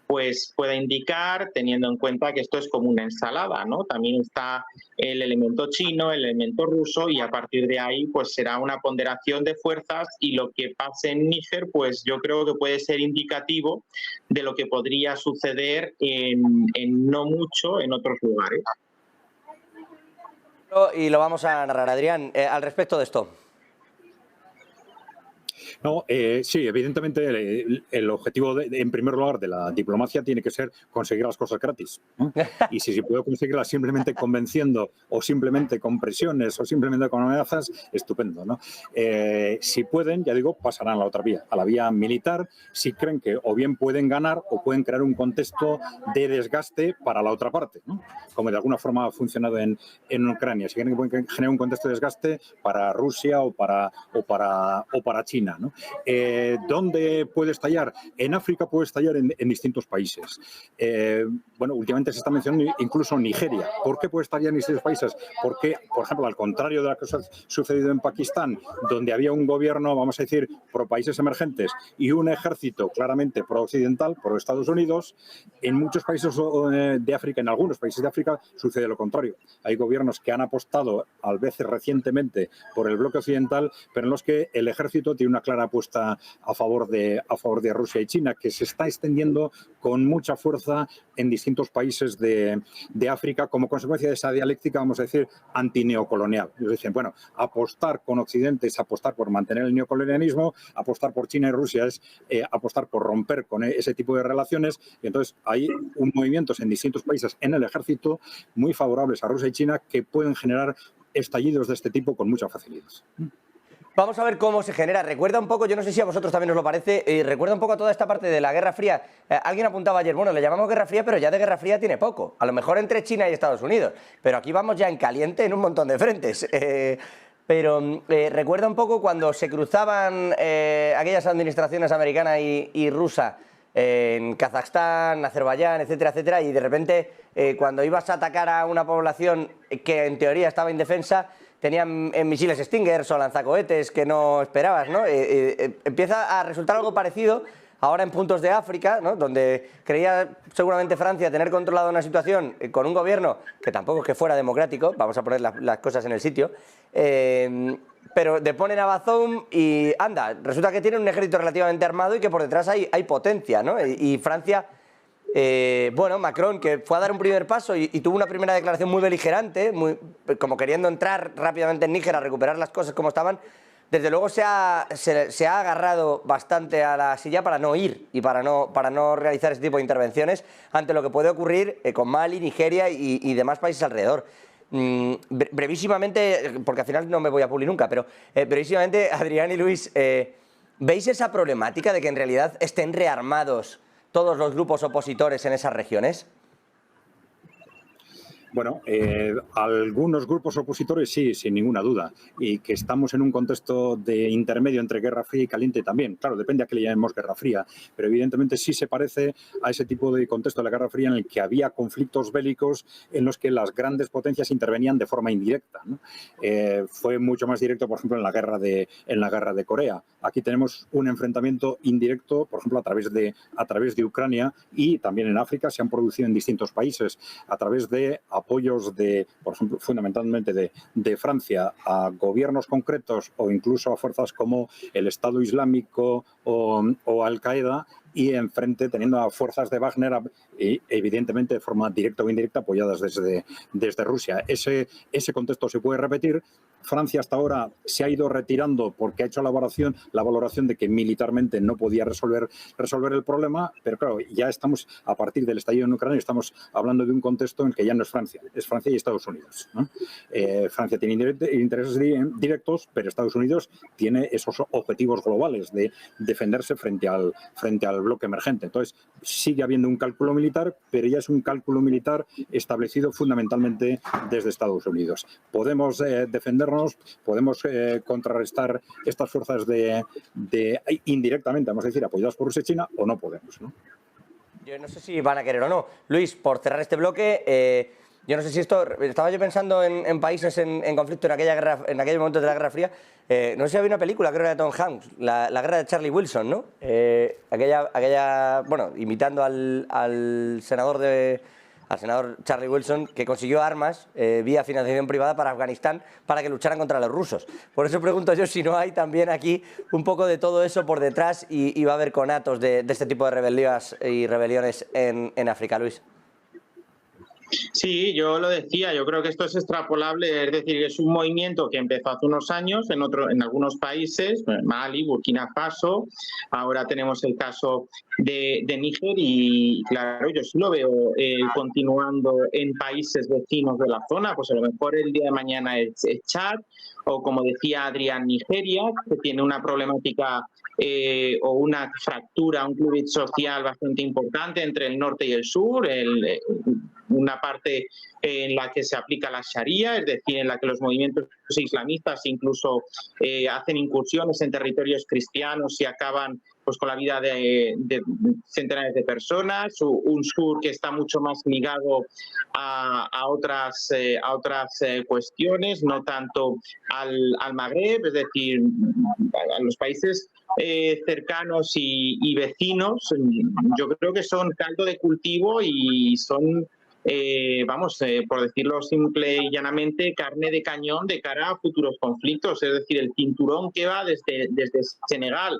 pues pueda indicar, teniendo en cuenta que esto es como una ensalada, ¿no? También está el elemento chino, el elemento ruso, y a partir de ahí pues será una ponderación de fuerzas, y lo que pase en Níger pues yo creo que puede ser indicativo de lo que podría suceder en no mucho en otros lugares. Y lo vamos a narrar, Adrián, al respecto de esto. No, sí, evidentemente el objetivo, en primer lugar, de la diplomacia tiene que ser conseguir las cosas gratis, ¿no? Y si se puede conseguirlas simplemente convenciendo, o simplemente con presiones, o simplemente con amenazas, estupendo, ¿no? Si pueden, ya digo, pasarán a la otra vía, a la vía militar, si creen que o bien pueden ganar o pueden crear un contexto de desgaste para la otra parte, ¿no? Como de alguna forma ha funcionado en Ucrania. Si creen que pueden generar un contexto de desgaste para Rusia o para China, ¿no? ¿Dónde puede estallar? En África puede estallar en distintos países. Bueno, últimamente se está mencionando incluso Nigeria. ¿Por qué puede estallar en distintos países? Porque, por ejemplo, al contrario de lo que ha sucedido en Pakistán, donde había un gobierno, vamos a decir, pro países emergentes y un ejército claramente pro-occidental, pro Estados Unidos, en muchos países de África, en algunos países de África, sucede lo contrario. Hay gobiernos que han apostado, a veces recientemente, por el bloque occidental, pero en los que el ejército tiene una clara apuesta a favor de Rusia y China, que se está extendiendo con mucha fuerza en distintos países de África como consecuencia de esa dialéctica, vamos a decir, antineocolonial. Ellos dicen, bueno, apostar con Occidente es apostar por mantener el neocolonialismo, apostar por China y Rusia es apostar por romper con ese tipo de relaciones, y entonces hay movimientos en distintos países en el ejército muy favorables a Rusia y China que pueden generar estallidos de este tipo con mucha facilidad. Vamos a ver cómo se genera. Recuerda un poco, yo no sé si a vosotros también os lo parece, recuerda un poco a toda esta parte de la Guerra Fría. Alguien apuntaba ayer, bueno, le llamamos Guerra Fría, pero ya de Guerra Fría tiene poco. A lo mejor entre China y Estados Unidos. Pero aquí vamos ya en caliente en un montón de frentes. Pero recuerda un poco cuando se cruzaban aquellas administraciones americana y rusa en Kazajstán, Azerbaiyán, etcétera, etcétera, y de repente cuando ibas a atacar a una población que en teoría estaba indefensa, tenían misiles Stinger o lanzacohetes que no esperabas, ¿no? Empieza a resultar algo parecido ahora en puntos de África, ¿no? Donde creía seguramente Francia tener controlado una situación con un gobierno que tampoco es que fuera democrático, vamos a poner las cosas en el sitio, pero deponen a Bazoum y anda, resulta que tienen un ejército relativamente armado y que por detrás hay potencia, ¿no? Y Francia... bueno, Macron, que fue a dar un primer paso y tuvo una primera declaración muy beligerante, como queriendo entrar rápidamente en Níger a recuperar las cosas como estaban, desde luego se ha agarrado bastante a la silla para no ir y para no realizar ese tipo de intervenciones ante lo que puede ocurrir con Mali, Nigeria y demás países alrededor. Brevísimamente, porque al final no me voy a pulir nunca, pero brevísimamente, Adrián y Luis, ¿veis esa problemática de que en realidad estén rearmados todos los grupos opositores en esas regiones? Bueno, algunos grupos opositores sí, sin ninguna duda, y que estamos en un contexto de intermedio entre Guerra Fría y caliente también. Claro, depende a qué le llamemos Guerra Fría, pero evidentemente sí se parece a ese tipo de contexto de la Guerra Fría en el que había conflictos bélicos en los que las grandes potencias intervenían de forma indirecta, ¿no? Fue mucho más directo, por ejemplo, en la guerra de Corea. Aquí tenemos un enfrentamiento indirecto, por ejemplo, a través de Ucrania, y también en África se han producido en distintos países a través de apoyos por ejemplo, fundamentalmente de Francia a gobiernos concretos o incluso a fuerzas como el Estado Islámico o Al-Qaeda, y enfrente teniendo a fuerzas de Wagner, evidentemente de forma directa o indirecta, apoyadas desde Rusia. Ese contexto se puede repetir. Francia hasta ahora se ha ido retirando porque ha hecho la valoración de que militarmente no podía resolver el problema, pero claro, ya estamos, a partir del estallido en Ucrania, estamos hablando de un contexto en el que ya no es Francia y Estados Unidos, ¿no? Francia tiene intereses directos, pero Estados Unidos tiene esos objetivos globales de defenderse frente al bloque emergente. Entonces, sigue habiendo un cálculo militar, pero ya es un cálculo militar establecido fundamentalmente desde Estados Unidos. Podemos defendernos, podemos contrarrestar estas fuerzas indirectamente, vamos a decir, apoyadas por Rusia y China, o no podemos, ¿no? Yo no sé si van a querer o no. Luis, por cerrar este bloque, yo no sé si esto... Estaba yo pensando en países en conflicto en aquellos momentos de la Guerra Fría. No sé si había una película, creo que era de Tom Hanks, la guerra de Charlie Wilson, ¿no? Bueno, imitando al senador Charlie Wilson, que consiguió armas vía financiación privada para Afganistán para que lucharan contra los rusos. Por eso pregunto yo si no hay también aquí un poco de todo eso por detrás y va a haber conatos de este tipo de rebeliones en África, Luis. Sí, yo lo decía, yo creo que esto es extrapolable, es decir, es un movimiento que empezó hace unos años en algunos países, Mali, Burkina Faso, ahora tenemos el caso de Níger y claro, yo sí lo veo continuando en países vecinos de la zona, pues a lo mejor el día de mañana es Chad o como decía Adrián, Nigeria, que tiene una problemática o una fractura, un clúvit social bastante importante entre el norte y el sur, una parte en la que se aplica la Sharia, es decir, en la que los movimientos islamistas incluso hacen incursiones en territorios cristianos y acaban pues con la vida de centenares de personas, un sur que está mucho más ligado a otras cuestiones, no tanto al Magreb, es decir, a los países cercanos y vecinos. Yo creo que son caldo de cultivo y son por decirlo simple y llanamente, carne de cañón de cara a futuros conflictos. Es decir, el cinturón que va desde Senegal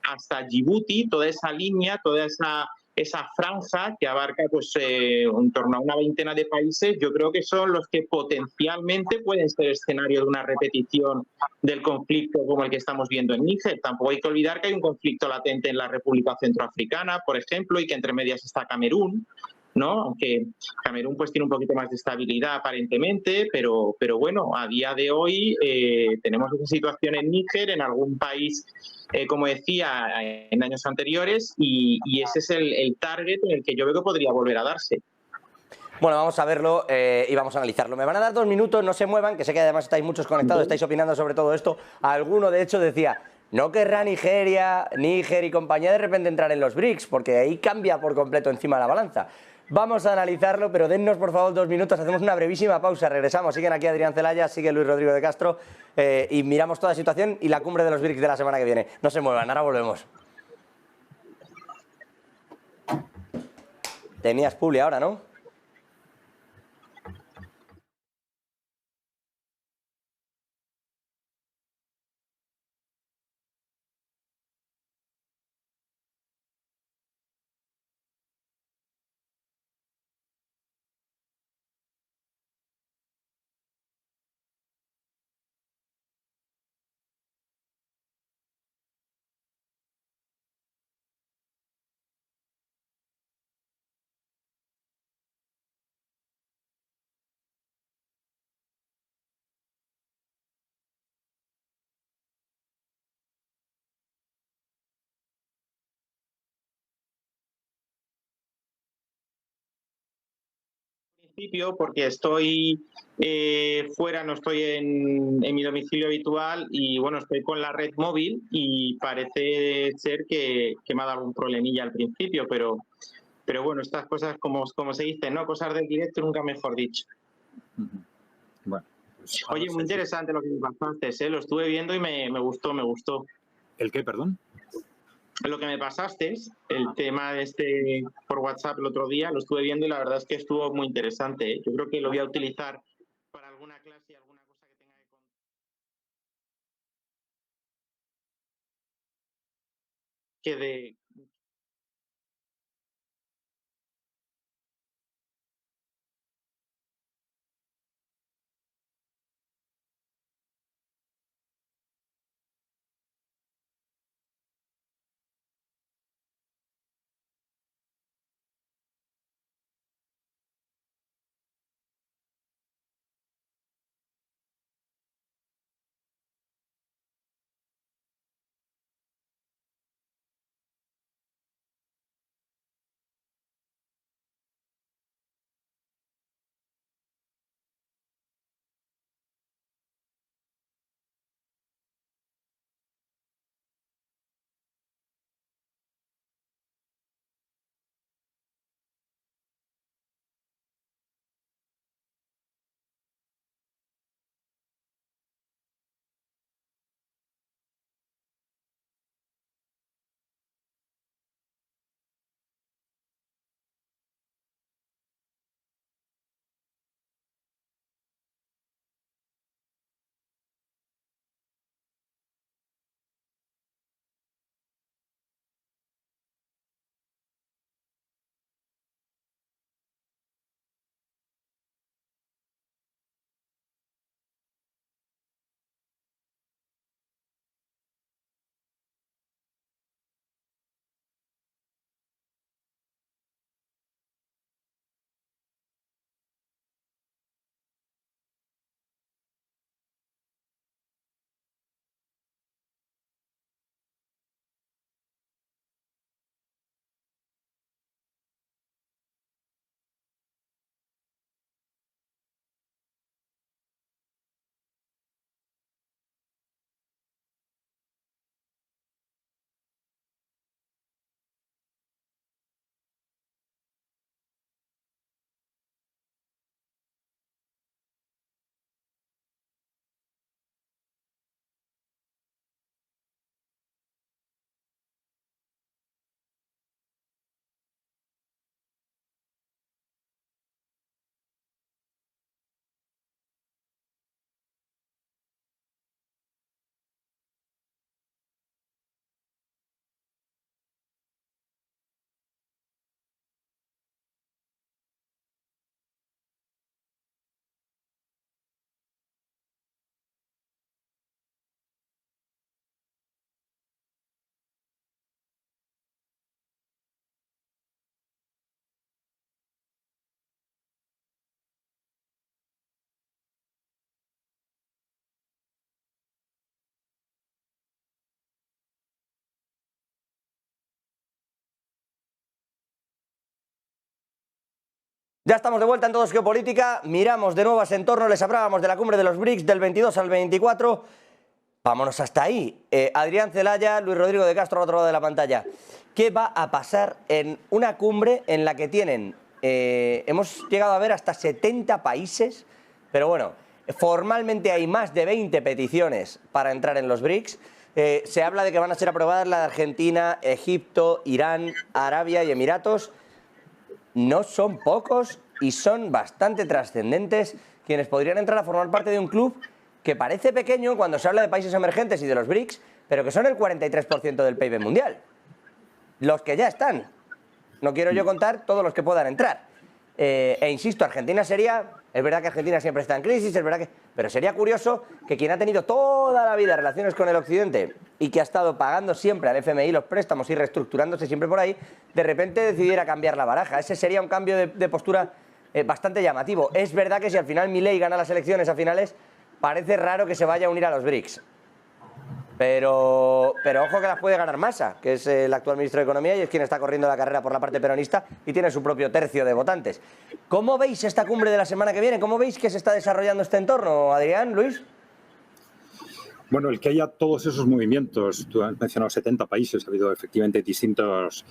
hasta Djibouti, toda esa línea, toda esa franja que abarca pues en torno a una veintena de países, yo creo que son los que potencialmente pueden ser escenario de una repetición del conflicto como el que estamos viendo en Níger. Tampoco hay que olvidar que hay un conflicto latente en la República Centroafricana, por ejemplo, y que entre medias está Camerún, ¿no? Aunque Camerún pues tiene un poquito más de estabilidad aparentemente, pero bueno, a día de hoy tenemos esa situación en Níger, en algún país, como decía, en años anteriores, y ese es el target en el que yo veo que podría volver a darse. Bueno, vamos a verlo y vamos a analizarlo. Me van a dar 2 minutos, no se muevan, que sé que además estáis muchos conectados, estáis opinando sobre todo esto. Alguno, de hecho, decía, no querrá Níger y compañía de repente entrar en los BRICS, porque ahí cambia por completo encima la balanza. Vamos a analizarlo, pero dennos por favor 2 minutos, hacemos una brevísima pausa, regresamos. Siguen aquí Adrián Celaya, sigue Luis Rodrigo de Castro y miramos toda la situación y la cumbre de los BRICS de la semana que viene. No se muevan, ahora volvemos. Tenías publi ahora, ¿no? principio porque estoy fuera, no estoy en mi domicilio habitual y bueno, estoy con la red móvil y parece ser que me ha dado algún problemilla al principio, pero bueno, estas cosas como se dice, ¿no? Cosas del directo nunca mejor dicho. Bueno, pues Oye, muy interesante lo que me pasaste, lo estuve viendo y me gustó, me gustó. ¿El qué, perdón? Lo que me pasaste, el tema por WhatsApp el otro día, lo estuve viendo y la verdad es que estuvo muy interesante. Yo creo que lo voy a utilizar para alguna clase y alguna cosa que tenga que de Ya estamos de vuelta en Todos Geopolítica, miramos de nuevo a ese entorno, les hablábamos de la cumbre de los BRICS del 22 al 24, vámonos hasta ahí. Adrián Celaya, Luis Rodrigo de Castro al otro lado de la pantalla. ¿Qué va a pasar en una cumbre en la que tienen, hemos llegado a ver hasta 70 países, pero bueno, formalmente hay más de 20 peticiones para entrar en los BRICS? Se habla de que van a ser aprobadas la de Argentina, Egipto, Irán, Arabia y Emiratos. No son pocos y son bastante trascendentes quienes podrían entrar a formar parte de un club que parece pequeño cuando se habla de países emergentes y de los BRICS, pero que son el 43% del PIB mundial. Los que ya están. No quiero yo contar todos los que puedan entrar. Insisto, Argentina sería... Es verdad que Argentina siempre está en crisis, es verdad que... Pero sería curioso que quien ha tenido toda la vida relaciones con el Occidente y que ha estado pagando siempre al FMI los préstamos y reestructurándose siempre por ahí, de repente decidiera cambiar la baraja. Ese sería un cambio de postura bastante llamativo. Es verdad que si al final Milei gana las elecciones a finales, parece raro que se vaya a unir a los BRICS. Pero ojo que las puede ganar Massa, que es el actual ministro de Economía y es quien está corriendo la carrera por la parte peronista y tiene su propio tercio de votantes. ¿Cómo veis esta cumbre de la semana que viene? ¿Cómo veis que se está desarrollando este entorno, Adrián, Luis? Bueno, el que haya todos esos movimientos, tú has mencionado 70 países, ha habido efectivamente distintas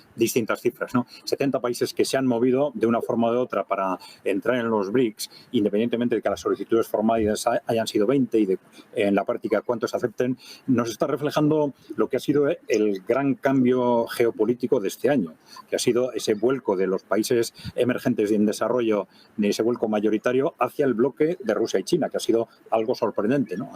cifras, ¿no? 70 países que se han movido de una forma o de otra para entrar en los BRICS, independientemente de que las solicitudes formales hayan sido 20 y de, en la práctica cuántos acepten, nos está reflejando lo que ha sido el gran cambio geopolítico de este año, que ha sido ese vuelco de los países emergentes y en desarrollo, ese vuelco mayoritario hacia el bloque de Rusia y China, que ha sido algo sorprendente, ¿no?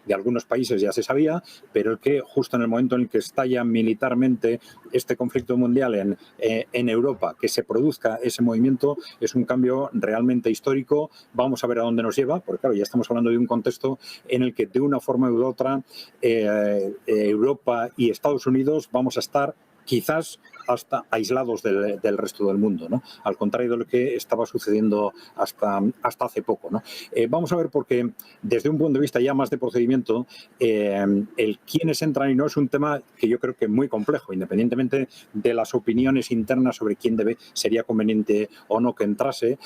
De algunos países ya se sabía, pero el que justo en el momento en el que estalla militarmente este conflicto mundial en Europa, que se produzca ese movimiento, es un cambio realmente histórico. Vamos a ver a dónde nos lleva, porque claro, ya estamos hablando de un contexto en el que de una forma u otra Europa y Estados Unidos vamos a estar quizás hasta aislados del resto del mundo, ¿no? Al contrario de lo que estaba sucediendo hasta hace poco, ¿no? Vamos a ver, porque desde un punto de vista ya más de procedimiento, el quiénes entran y no es un tema que yo creo que es muy complejo, independientemente de las opiniones internas sobre quién sería conveniente o no que entrase.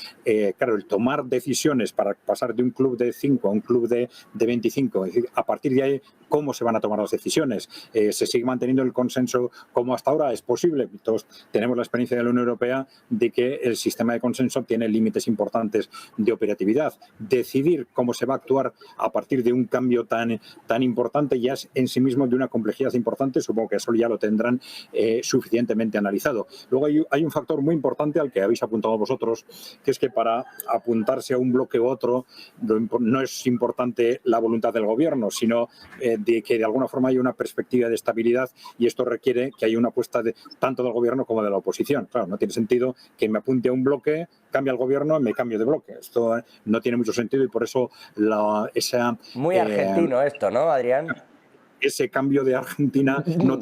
Claro, el tomar decisiones para pasar de un club de 5 a un club de 25, es decir, a partir de ahí, ¿cómo se van a tomar las decisiones? ¿Se sigue manteniendo el consenso como hasta ahora? ¿Es posible? Todos tenemos la experiencia de la Unión Europea de que el sistema de consenso tiene límites importantes de operatividad. Decidir cómo se va a actuar a partir de un cambio tan importante ya es en sí mismo de una complejidad importante. Supongo que eso ya lo tendrán suficientemente analizado. Luego hay un factor muy importante al que habéis apuntado vosotros, que es que para apuntarse a un bloque u otro no es importante la voluntad del gobierno, sino de que de alguna forma hay una perspectiva de estabilidad, y esto requiere que haya una apuesta tanto del gobierno como de la oposición. Claro, no tiene sentido que me apunte a un bloque, cambie el gobierno y me cambie de bloque. Esto no tiene mucho sentido, y por eso esa... Muy argentino esto, ¿no, Adrián? Ese cambio de Argentina no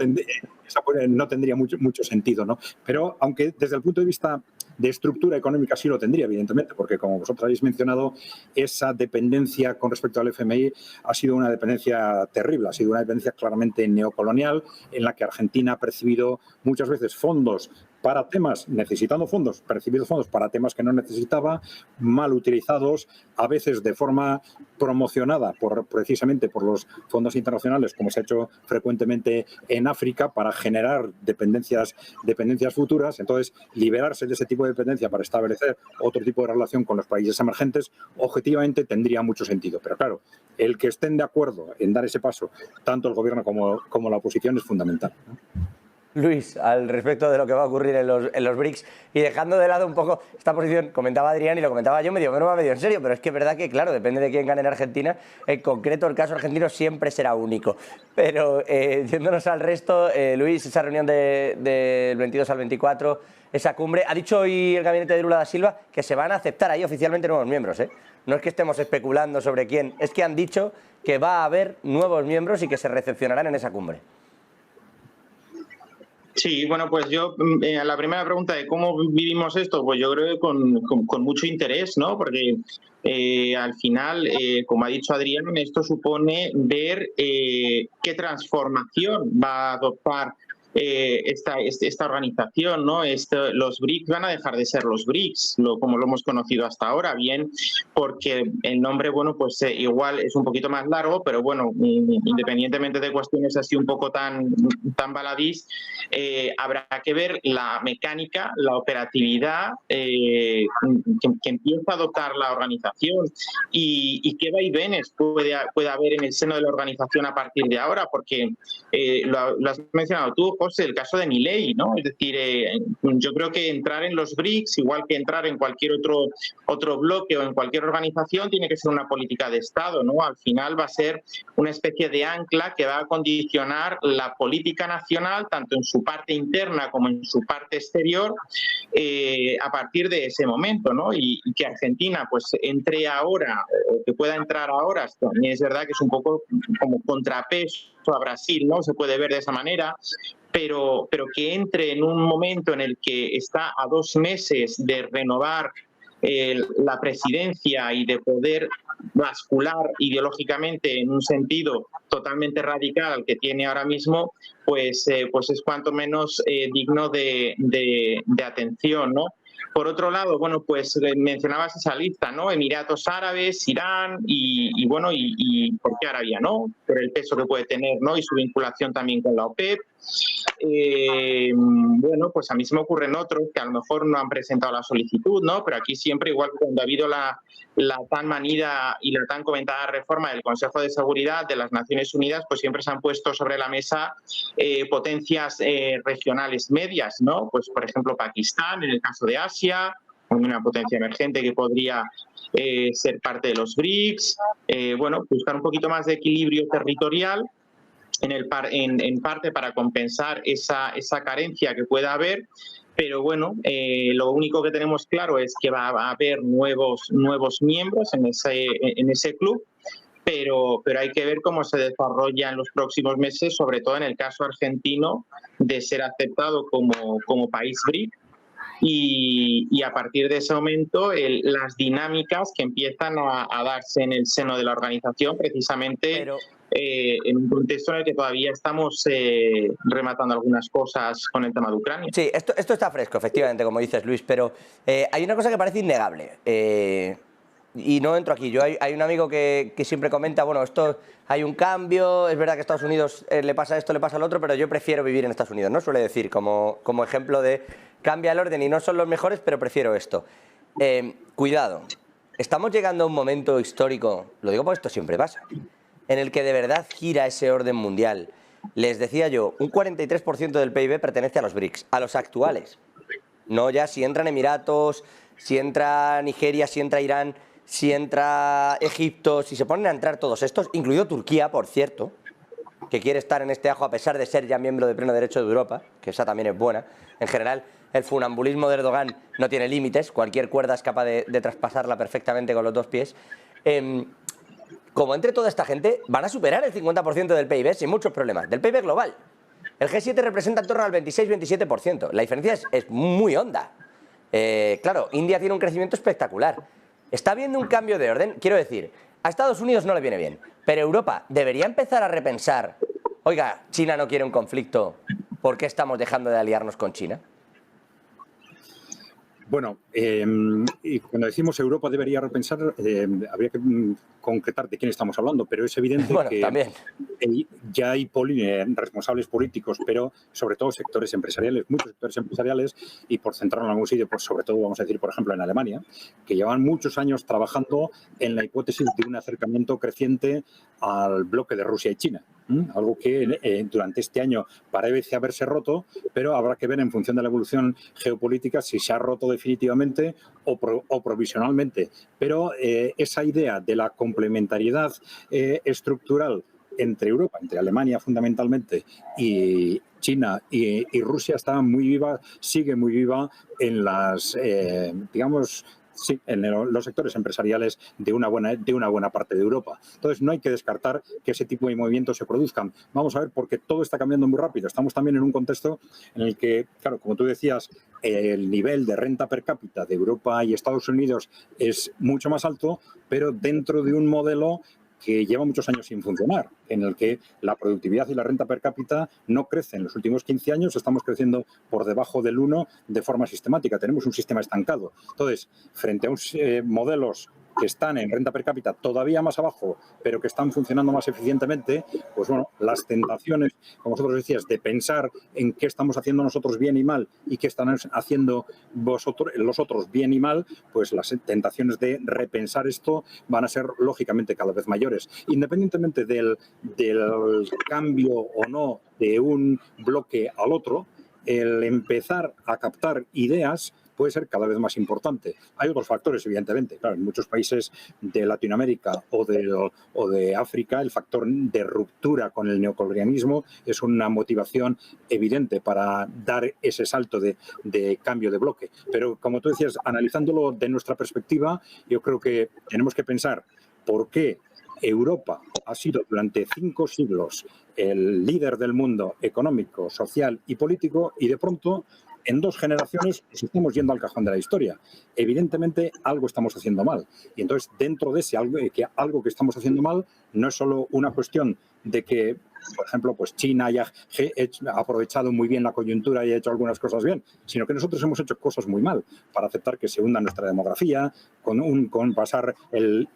tendría mucho sentido, ¿no? Pero aunque desde el punto de vista de estructura económica sí lo tendría, evidentemente, porque como vosotros habéis mencionado, esa dependencia con respecto al FMI ha sido una dependencia terrible, ha sido una dependencia claramente neocolonial, en la que Argentina ha percibido muchas veces fondos para temas, necesitando fondos, percibido fondos para temas que no necesitaba, mal utilizados, a veces de forma promocionada precisamente por los fondos internacionales, como se ha hecho frecuentemente en África, para generar dependencias futuras. Entonces, liberarse de ese tipo de dependencia para establecer otro tipo de relación con los países emergentes, objetivamente tendría mucho sentido. Pero claro, el que estén de acuerdo en dar ese paso, tanto el gobierno como la oposición, es fundamental, ¿no? Luis, al respecto de lo que va a ocurrir en los BRICS, y dejando de lado un poco esta posición, comentaba Adrián y lo comentaba yo medio en serio, pero es que es verdad que, claro, depende de quién gane en Argentina. En concreto, el caso argentino siempre será único. Pero yéndonos al resto, Luis, esa reunión del 22 al 24, esa cumbre, ha dicho hoy el gabinete de Lula da Silva que se van a aceptar ahí oficialmente nuevos miembros, ¿eh? No es que estemos especulando sobre quién, es que han dicho que va a haber nuevos miembros y que se recepcionarán en esa cumbre. Sí, bueno, pues yo, a la primera pregunta de cómo vivimos esto, pues yo creo que con mucho interés, ¿no? Porque al final, como ha dicho Adrián, esto supone ver qué transformación va a adoptar esta organización, ¿no? Los BRICS van a dejar de ser los BRICS, como lo hemos conocido hasta ahora, bien porque el nombre, bueno, pues igual es un poquito más largo, pero bueno, independientemente de cuestiones así un poco tan baladís, habrá que ver la mecánica, la operatividad que empieza a adoptar la organización y qué vaivenes puede haber en el seno de la organización a partir de ahora, porque lo has mencionado tú, José, el caso de Milei, ¿no? Es decir, yo creo que entrar en los BRICS, igual que entrar en cualquier otro bloque o en cualquier organización, tiene que ser una política de Estado, ¿no? Al final va a ser una especie de ancla que va a condicionar la política nacional, tanto en su parte interna como en su parte exterior, a partir de ese momento, ¿no? Y que Argentina pues entre ahora, o que pueda entrar ahora, también es verdad que es un poco como contrapeso a Brasil, ¿no? Se puede ver de esa manera, pero que entre en un momento en el que está a 2 meses de renovar la presidencia y de poder bascular ideológicamente en un sentido totalmente radical al que tiene ahora mismo, pues es cuanto menos digno de atención, ¿no? Por otro lado, bueno, pues mencionabas esa lista, ¿no? Emiratos Árabes, Irán y bueno, y ¿por qué Arabia, no? Por el peso que puede tener, ¿no? Y su vinculación también con la OPEP. Bueno, pues a mí se me ocurren otros que a lo mejor no han presentado la solicitud, ¿no? Pero aquí siempre, igual que cuando ha habido la tan manida y la tan comentada reforma del Consejo de Seguridad de las Naciones Unidas, pues siempre se han puesto sobre la mesa potencias regionales medias, ¿no? Pues por ejemplo Pakistán, en el caso de Asia, una potencia emergente que podría ser parte de los BRICS, bueno, buscar un poquito más de equilibrio territorial en parte para compensar esa carencia que pueda haber, pero bueno, lo único que tenemos claro es que va a haber nuevos miembros en ese club, pero hay que ver cómo se desarrolla en los próximos meses, sobre todo en el caso argentino, de ser aceptado como país BRIC. Y a partir de ese momento, las dinámicas que empiezan a darse en el seno de la organización, precisamente en un contexto en el que todavía estamos rematando algunas cosas con el tema de Ucrania. Sí, esto está fresco, efectivamente, como dices, Luis, pero hay una cosa que parece innegable. Y no entro aquí. Hay un amigo que siempre comenta, bueno, hay un cambio, es verdad que a Estados Unidos le pasa esto, le pasa lo otro, pero yo prefiero vivir en Estados Unidos, ¿no? Suele decir, como ejemplo de cambia el orden y no son los mejores, pero prefiero esto. Cuidado, estamos llegando a un momento histórico, lo digo porque esto siempre pasa, en el que de verdad gira ese orden mundial. Les decía yo, un 43% del PIB pertenece a los BRICS, a los actuales. No ya si entran Emiratos, si entra Nigeria, si entra Irán, si entra Egipto, si se ponen a entrar todos estos, incluido Turquía, por cierto, que quiere estar en este ajo a pesar de ser ya miembro de pleno derecho de Europa, que esa también es buena. En general, el funambulismo de Erdogan no tiene límites, cualquier cuerda es capaz de traspasarla perfectamente con los dos pies. Como entre toda esta gente, van a superar el 50% del PIB sin muchos problemas, del PIB global. El G7 representa en torno al 26-27%. La diferencia es muy honda. Claro, India tiene un crecimiento espectacular. Está habiendo un cambio de orden. Quiero decir, a Estados Unidos no le viene bien, pero Europa debería empezar a repensar, oiga, China no quiere un conflicto, ¿por qué estamos dejando de aliarnos con China? Bueno, y cuando decimos Europa debería repensar, habría que concretar de quién estamos hablando, pero es evidente bueno, que también. Ya hay responsables políticos, pero sobre todo sectores empresariales, muchos sectores empresariales, y por centrarnos en algún sitio, pues sobre todo vamos a decir, por ejemplo, en Alemania, que llevan muchos años trabajando en la hipótesis de un acercamiento creciente al bloque de Rusia y China. Algo que durante este año parece haberse roto, pero habrá que ver en función de la evolución geopolítica si se ha roto definitivamente o provisionalmente. Pero esa idea de la complementariedad estructural entre Europa, entre Alemania fundamentalmente y China y Rusia está muy viva, sigue muy viva en las, digamos, sí, en los sectores empresariales de una buena parte de Europa. Entonces, no hay que descartar que ese tipo de movimientos se produzcan. Vamos a ver, porque todo está cambiando muy rápido. Estamos también en un contexto en el que, claro, como tú decías, el nivel de renta per cápita de Europa y Estados Unidos es mucho más alto, pero dentro de un modelo que lleva muchos años sin funcionar, en el que la productividad y la renta per cápita no crecen. En los últimos 15 años estamos creciendo por debajo del 1 de forma sistemática. Tenemos un sistema estancado. Entonces, frente a modelos que están en renta per cápita todavía más abajo, pero que están funcionando más eficientemente, pues bueno, las tentaciones, como vosotros decías, de pensar en qué estamos haciendo nosotros bien y mal y qué están haciendo los otros bien y mal, pues las tentaciones de repensar esto van a ser lógicamente cada vez mayores. Independientemente del cambio o no de un bloque al otro, el empezar a captar ideas puede ser cada vez más importante. Hay otros factores, evidentemente. Claro, en muchos países de Latinoamérica o de África, el factor de ruptura con el neocolonialismo es una motivación evidente para dar ese salto de cambio de bloque. Pero, como tú decías, analizándolo de nuestra perspectiva, yo creo que tenemos que pensar por qué Europa ha sido durante 5 siglos el líder del mundo económico, social y político, y de pronto en 2 generaciones nos estamos yendo al cajón de la historia. Evidentemente algo estamos haciendo mal. Y entonces dentro de ese algo que estamos haciendo mal no es solo una cuestión de que, por ejemplo, pues China haya aprovechado muy bien la coyuntura y ha hecho algunas cosas bien, sino que nosotros hemos hecho cosas muy mal para aceptar que se hunda nuestra demografía, con pasar el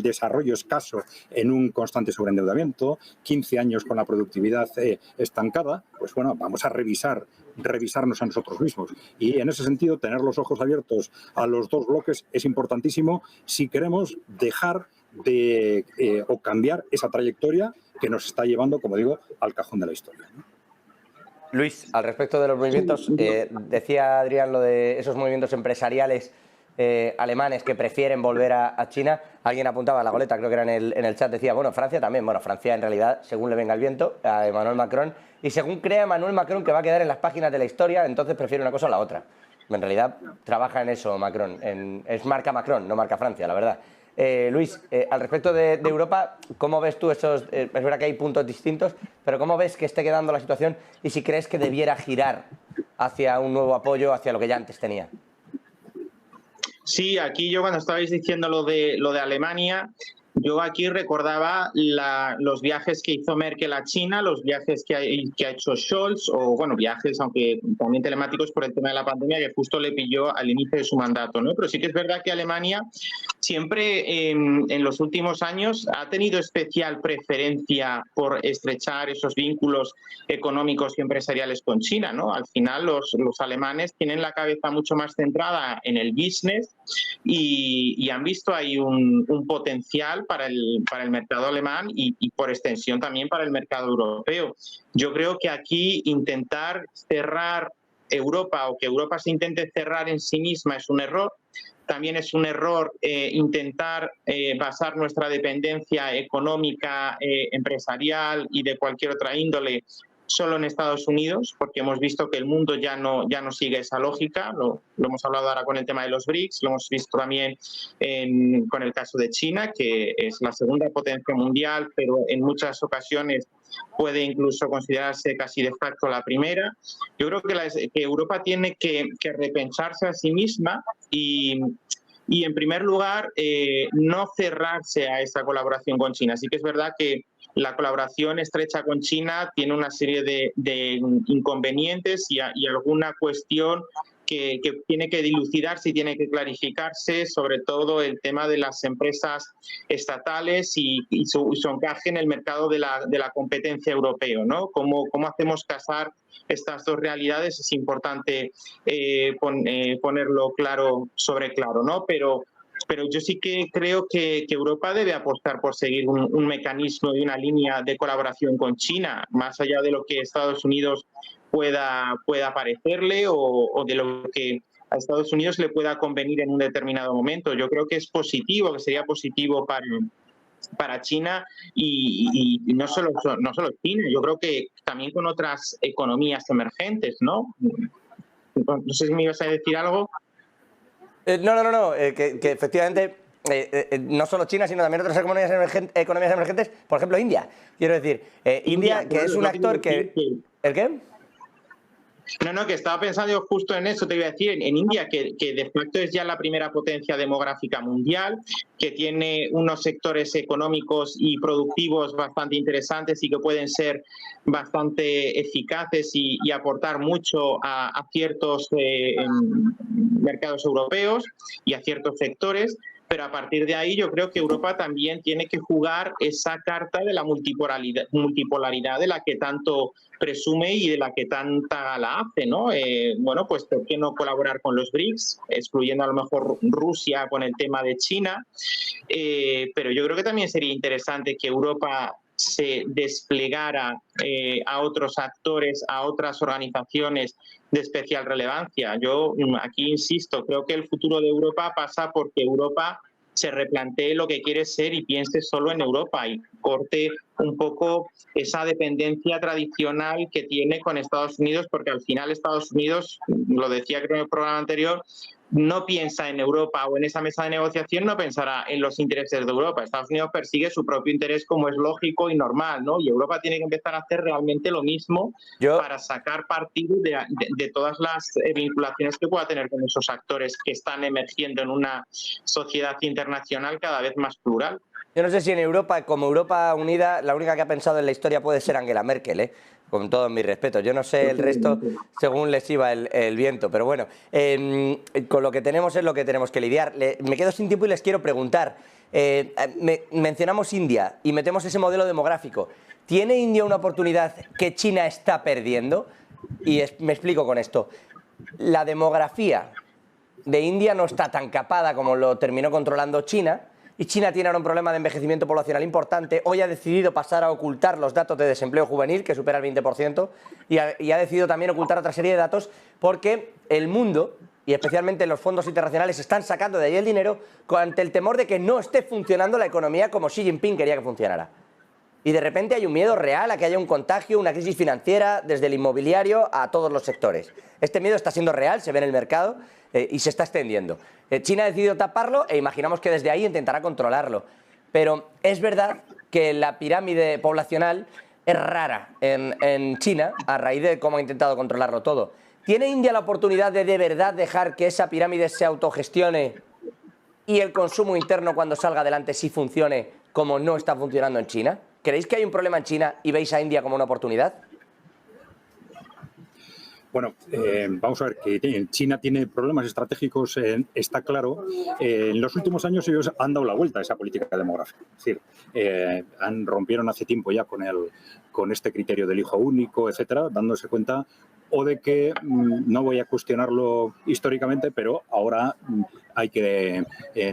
desarrollo escaso en un constante sobreendeudamiento, 15 años con la productividad estancada. Pues bueno, vamos a revisarnos a nosotros mismos. Y en ese sentido, tener los ojos abiertos a los 2 bloques es importantísimo si queremos dejar o cambiar esa trayectoria que nos está llevando, como digo, al cajón de la historia, ¿no? Luis, al respecto de los movimientos, decía Adrián lo de esos movimientos empresariales alemanes que prefieren volver a China. Alguien apuntaba a la goleta, creo que era en el chat, decía, bueno, Francia también. Bueno, Francia en realidad, según le venga el viento, a Emmanuel Macron, y según crea Emmanuel Macron que va a quedar en las páginas de la historia, entonces prefiere una cosa a la otra. En realidad trabaja en eso Macron, es marca Macron, no marca Francia, la verdad. Luis, al respecto de Europa, ¿cómo ves tú esos? Es verdad que hay puntos distintos, pero ¿cómo ves que esté quedando la situación y si crees que debiera girar hacia un nuevo apoyo, hacia lo que ya antes tenía? Sí, aquí yo cuando estabais diciendo lo de Alemania, yo aquí recordaba los viajes que hizo Merkel a China, los viajes que ha hecho Scholz, o bueno, viajes, aunque también telemáticos por el tema de la pandemia, que justo le pilló al inicio de su mandato, ¿no? Pero sí que es verdad que Alemania siempre en los últimos años ha tenido especial preferencia por estrechar esos vínculos económicos y empresariales con China, ¿no? Al final los alemanes tienen la cabeza mucho más centrada en el business y han visto ahí un potencial para el mercado alemán y por extensión también para el mercado europeo. Yo creo que aquí intentar cerrar Europa o que Europa se intente cerrar en sí misma es un error. También es un error intentar basar nuestra dependencia económica, empresarial y de cualquier otra índole solo en Estados Unidos, porque hemos visto que el mundo ya no sigue esa lógica. Lo hemos hablado ahora con el tema de los BRICS, lo hemos visto también con el caso de China, que es la segunda potencia mundial, pero en muchas ocasiones puede incluso considerarse casi de facto la primera. Yo creo que Europa tiene que repensarse a sí misma y en primer lugar, no cerrarse a esa colaboración con China. Sí que es verdad que la colaboración estrecha con China tiene una serie de inconvenientes y alguna cuestión que tiene que dilucidarse y tiene que clarificarse, sobre todo el tema de las empresas estatales y su encaje en el mercado de la competencia europeo, ¿no? ¿Cómo hacemos casar estas 2 realidades? Es importante ponerlo claro sobre claro, ¿no? Pero yo sí que creo que Europa debe apostar por seguir un mecanismo y una línea de colaboración con China, más allá de lo que Estados Unidos pueda parecerle o de lo que a Estados Unidos le pueda convenir en un determinado momento. Yo creo que es positivo, que sería positivo para China y no solo China, yo creo que también con otras economías emergentes, ¿no? No sé si me ibas a decir algo. No, que efectivamente no solo China, sino también otras economías emergentes, por ejemplo India. Quiero decir, India, que es un actor que... ¿El qué? No, que estaba pensando justo en eso, te iba a decir, en India, que de facto es ya la primera potencia demográfica mundial, que tiene unos sectores económicos y productivos bastante interesantes y que pueden ser bastante eficaces y aportar mucho a ciertos mercados europeos y a ciertos sectores. Pero a partir de ahí yo creo que Europa también tiene que jugar esa carta de la multipolaridad de la que tanto presume y de la que tanta la hace, ¿no? Bueno, pues ¿por qué no colaborar con los BRICS, excluyendo a lo mejor Rusia con el tema de China? Pero yo creo que también sería interesante que Europa se desplegara a otros actores, a otras organizaciones de especial relevancia. Yo aquí insisto, creo que el futuro de Europa pasa porque Europa se replantee lo que quiere ser y piense solo en Europa y corte un poco esa dependencia tradicional que tiene con Estados Unidos, porque al final Estados Unidos, lo decía creo en el programa anterior, no piensa en Europa o en esa mesa de negociación, no pensará en los intereses de Europa. Estados Unidos persigue su propio interés, como es lógico y normal, ¿no? Y Europa tiene que empezar a hacer realmente lo mismo para sacar partido de todas las vinculaciones que pueda tener con esos actores que están emergiendo en una sociedad internacional cada vez más plural. Yo no sé si en Europa, como Europa unida, la única que ha pensado en la historia puede ser Angela Merkel, ¿eh? Con todos mis respetos. Yo no sé el resto según les iba el viento, pero bueno, con lo que tenemos es lo que tenemos que lidiar. Me quedo sin tiempo y les quiero preguntar. Mencionamos India y metemos ese modelo demográfico. ¿Tiene India una oportunidad que China está perdiendo? Y me explico con esto. La demografía de India no está tan capada como lo terminó controlando China. Y China tiene ahora un problema de envejecimiento poblacional importante. Hoy ha decidido pasar a ocultar los datos de desempleo juvenil, que supera el 20%, y ha decidido también ocultar otra serie de datos porque el mundo, y especialmente los fondos internacionales, están sacando de ahí el dinero ante el temor de que no esté funcionando la economía como Xi Jinping quería que funcionara. Y de repente hay un miedo real a que haya un contagio, una crisis financiera, desde el inmobiliario a todos los sectores. Este miedo está siendo real, se ve en el mercado y se está extendiendo. China ha decidido taparlo e imaginamos que desde ahí intentará controlarlo. Pero es verdad que la pirámide poblacional es rara en China a raíz de cómo ha intentado controlarlo todo. ¿Tiene India la oportunidad de verdad dejar que esa pirámide se autogestione y el consumo interno cuando salga adelante sí funcione como no está funcionando en China? ¿Creéis que hay un problema en China y veis a India como una oportunidad? Bueno, vamos a ver que China tiene problemas estratégicos, está claro. En los últimos años ellos han dado la vuelta a esa política demográfica. Es decir, rompieron hace tiempo ya con este criterio del hijo único, etcétera, dándose cuenta o de que, no voy a cuestionarlo históricamente, pero ahora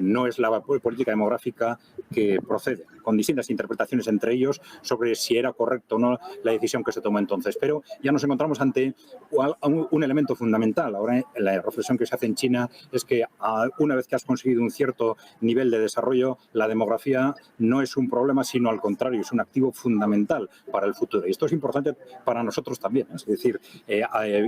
no es la política demográfica que procede, con distintas interpretaciones entre ellos sobre si era correcto o no la decisión que se tomó entonces. Pero ya nos encontramos ante un elemento fundamental. Ahora la reflexión que se hace en China es que una vez que has conseguido un cierto nivel de desarrollo, la demografía no es un problema, sino al contrario, es un activo fundamental para el futuro. Y esto es importante para nosotros también, es decir,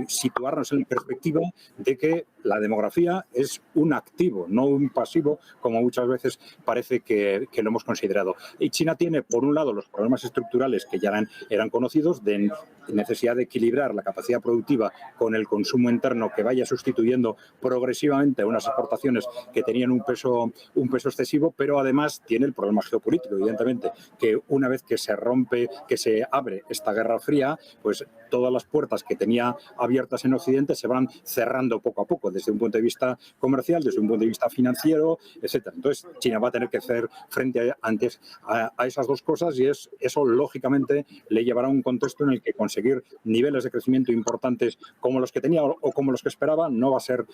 situarnos en la perspectiva de que la demografía es un activo, no un pasivo, como muchas veces parece que lo hemos considerado. Y China tiene, por un lado, los problemas estructurales que ya eran conocidos, de necesidad de equilibrar la capacidad productiva con el consumo interno que vaya sustituyendo progresivamente unas exportaciones que tenían un peso excesivo, pero además tiene el problema geopolítico, evidentemente, que una vez que se rompe, que se abre esta guerra fría, pues todas las puertas que tenía abiertas en Occidente se van cerrando poco a poco, desde un punto de vista comercial, desde un punto de vista financiero, etcétera. Entonces, China va a tener que hacer frente a esas dos cosas y eso, lógicamente, le llevará a un contexto en el que conseguir niveles de crecimiento importantes como los que tenía o como los que esperaba no va a ser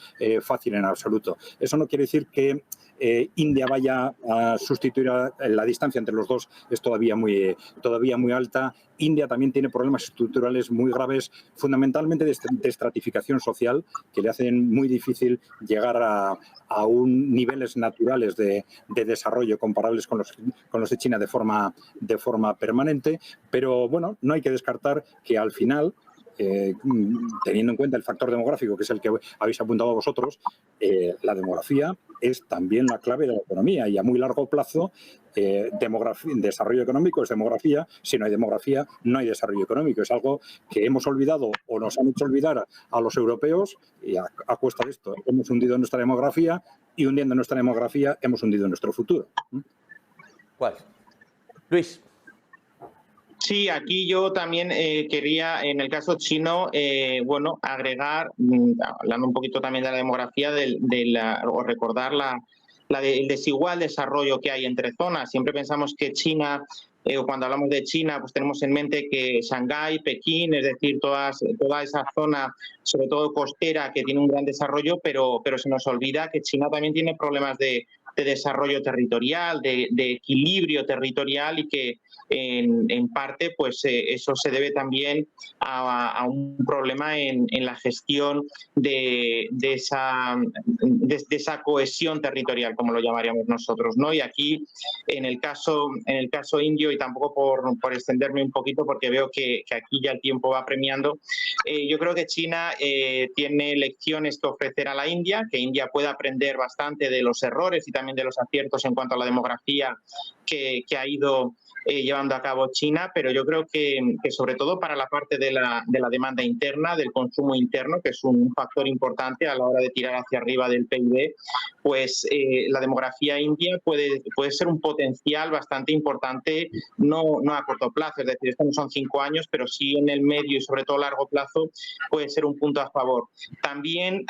fácil en absoluto. Eso no quiere decir que India vaya a sustituir la distancia entre los dos, es todavía muy alta. India también tiene problemas estructurales muy graves, fundamentalmente de estratificación social, que le hacen muy difícil llegar a niveles naturales de desarrollo comparables con los de China de forma permanente. Pero bueno, no hay que descartar que al final, teniendo en cuenta el factor demográfico, que es el que habéis apuntado vosotros, la demografía es también la clave de la economía y a muy largo plazo desarrollo económico es demografía. Si no hay demografía, no hay desarrollo económico. Es algo que hemos olvidado o nos han hecho olvidar a los europeos y a costa de esto hemos hundido nuestra demografía y hundiendo nuestra demografía hemos hundido nuestro futuro. ¿Cuál? Luis. Sí, aquí yo también quería, en el caso chino, agregar, hablando un poquito también de la demografía, o recordar el desigual desarrollo que hay entre zonas. Siempre pensamos que China, cuando hablamos de China, pues tenemos en mente que Shanghái, Pekín, es decir, toda esa zona, sobre todo costera, que tiene un gran desarrollo, pero se nos olvida que China también tiene problemas de desarrollo territorial, de equilibrio territorial, y que en parte pues eso se debe también a un problema en la gestión de esa cohesión territorial, como lo llamaríamos nosotros, ¿no? Y aquí en el caso indio, y tampoco por extenderme un poquito porque veo que aquí ya el tiempo va premiando, yo creo que China tiene lecciones que ofrecer a la India, que India puede aprender bastante de los errores y también de los aciertos en cuanto a la demografía que ha ido llevando a cabo China, pero yo creo que sobre todo para la parte de la demanda interna, del consumo interno, que es un factor importante a la hora de tirar hacia arriba del PIB, pues la demografía india puede ser un potencial bastante importante, no a corto plazo, es decir, esto no son 5 años, pero sí en el medio y sobre todo largo plazo puede ser un punto a favor. También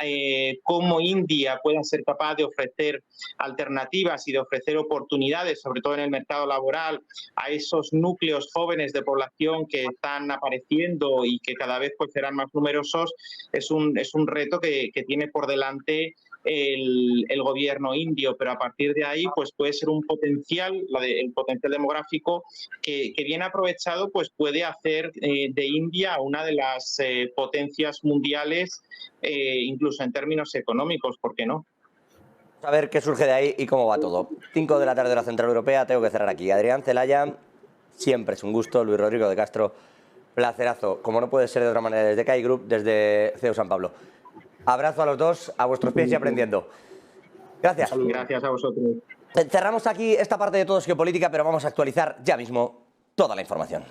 cómo India pueda ser capaz de ofrecer alternativas y de ofrecer oportunidades, sobre todo en el mercado laboral, a esos núcleos jóvenes de población que están apareciendo y que cada vez pues serán más numerosos, es un reto que tiene por delante el gobierno indio, pero a partir de ahí pues puede ser un potencial, el potencial demográfico que bien aprovechado pues puede hacer de India una de las potencias mundiales, incluso en términos económicos, ¿por qué no? A ver qué surge de ahí y cómo va todo. 5 de la tarde de la Central Europea, tengo que cerrar aquí. Adrián Celaya, siempre es un gusto. Luis Rodrigo de Castro, placerazo. Como no puede ser de otra manera, desde CAI Group, desde CEO San Pablo. Abrazo a los dos, a vuestros pies y aprendiendo. Gracias. Gracias a vosotros. Cerramos aquí esta parte de Todo es Geopolítica, pero vamos a actualizar ya mismo toda la información.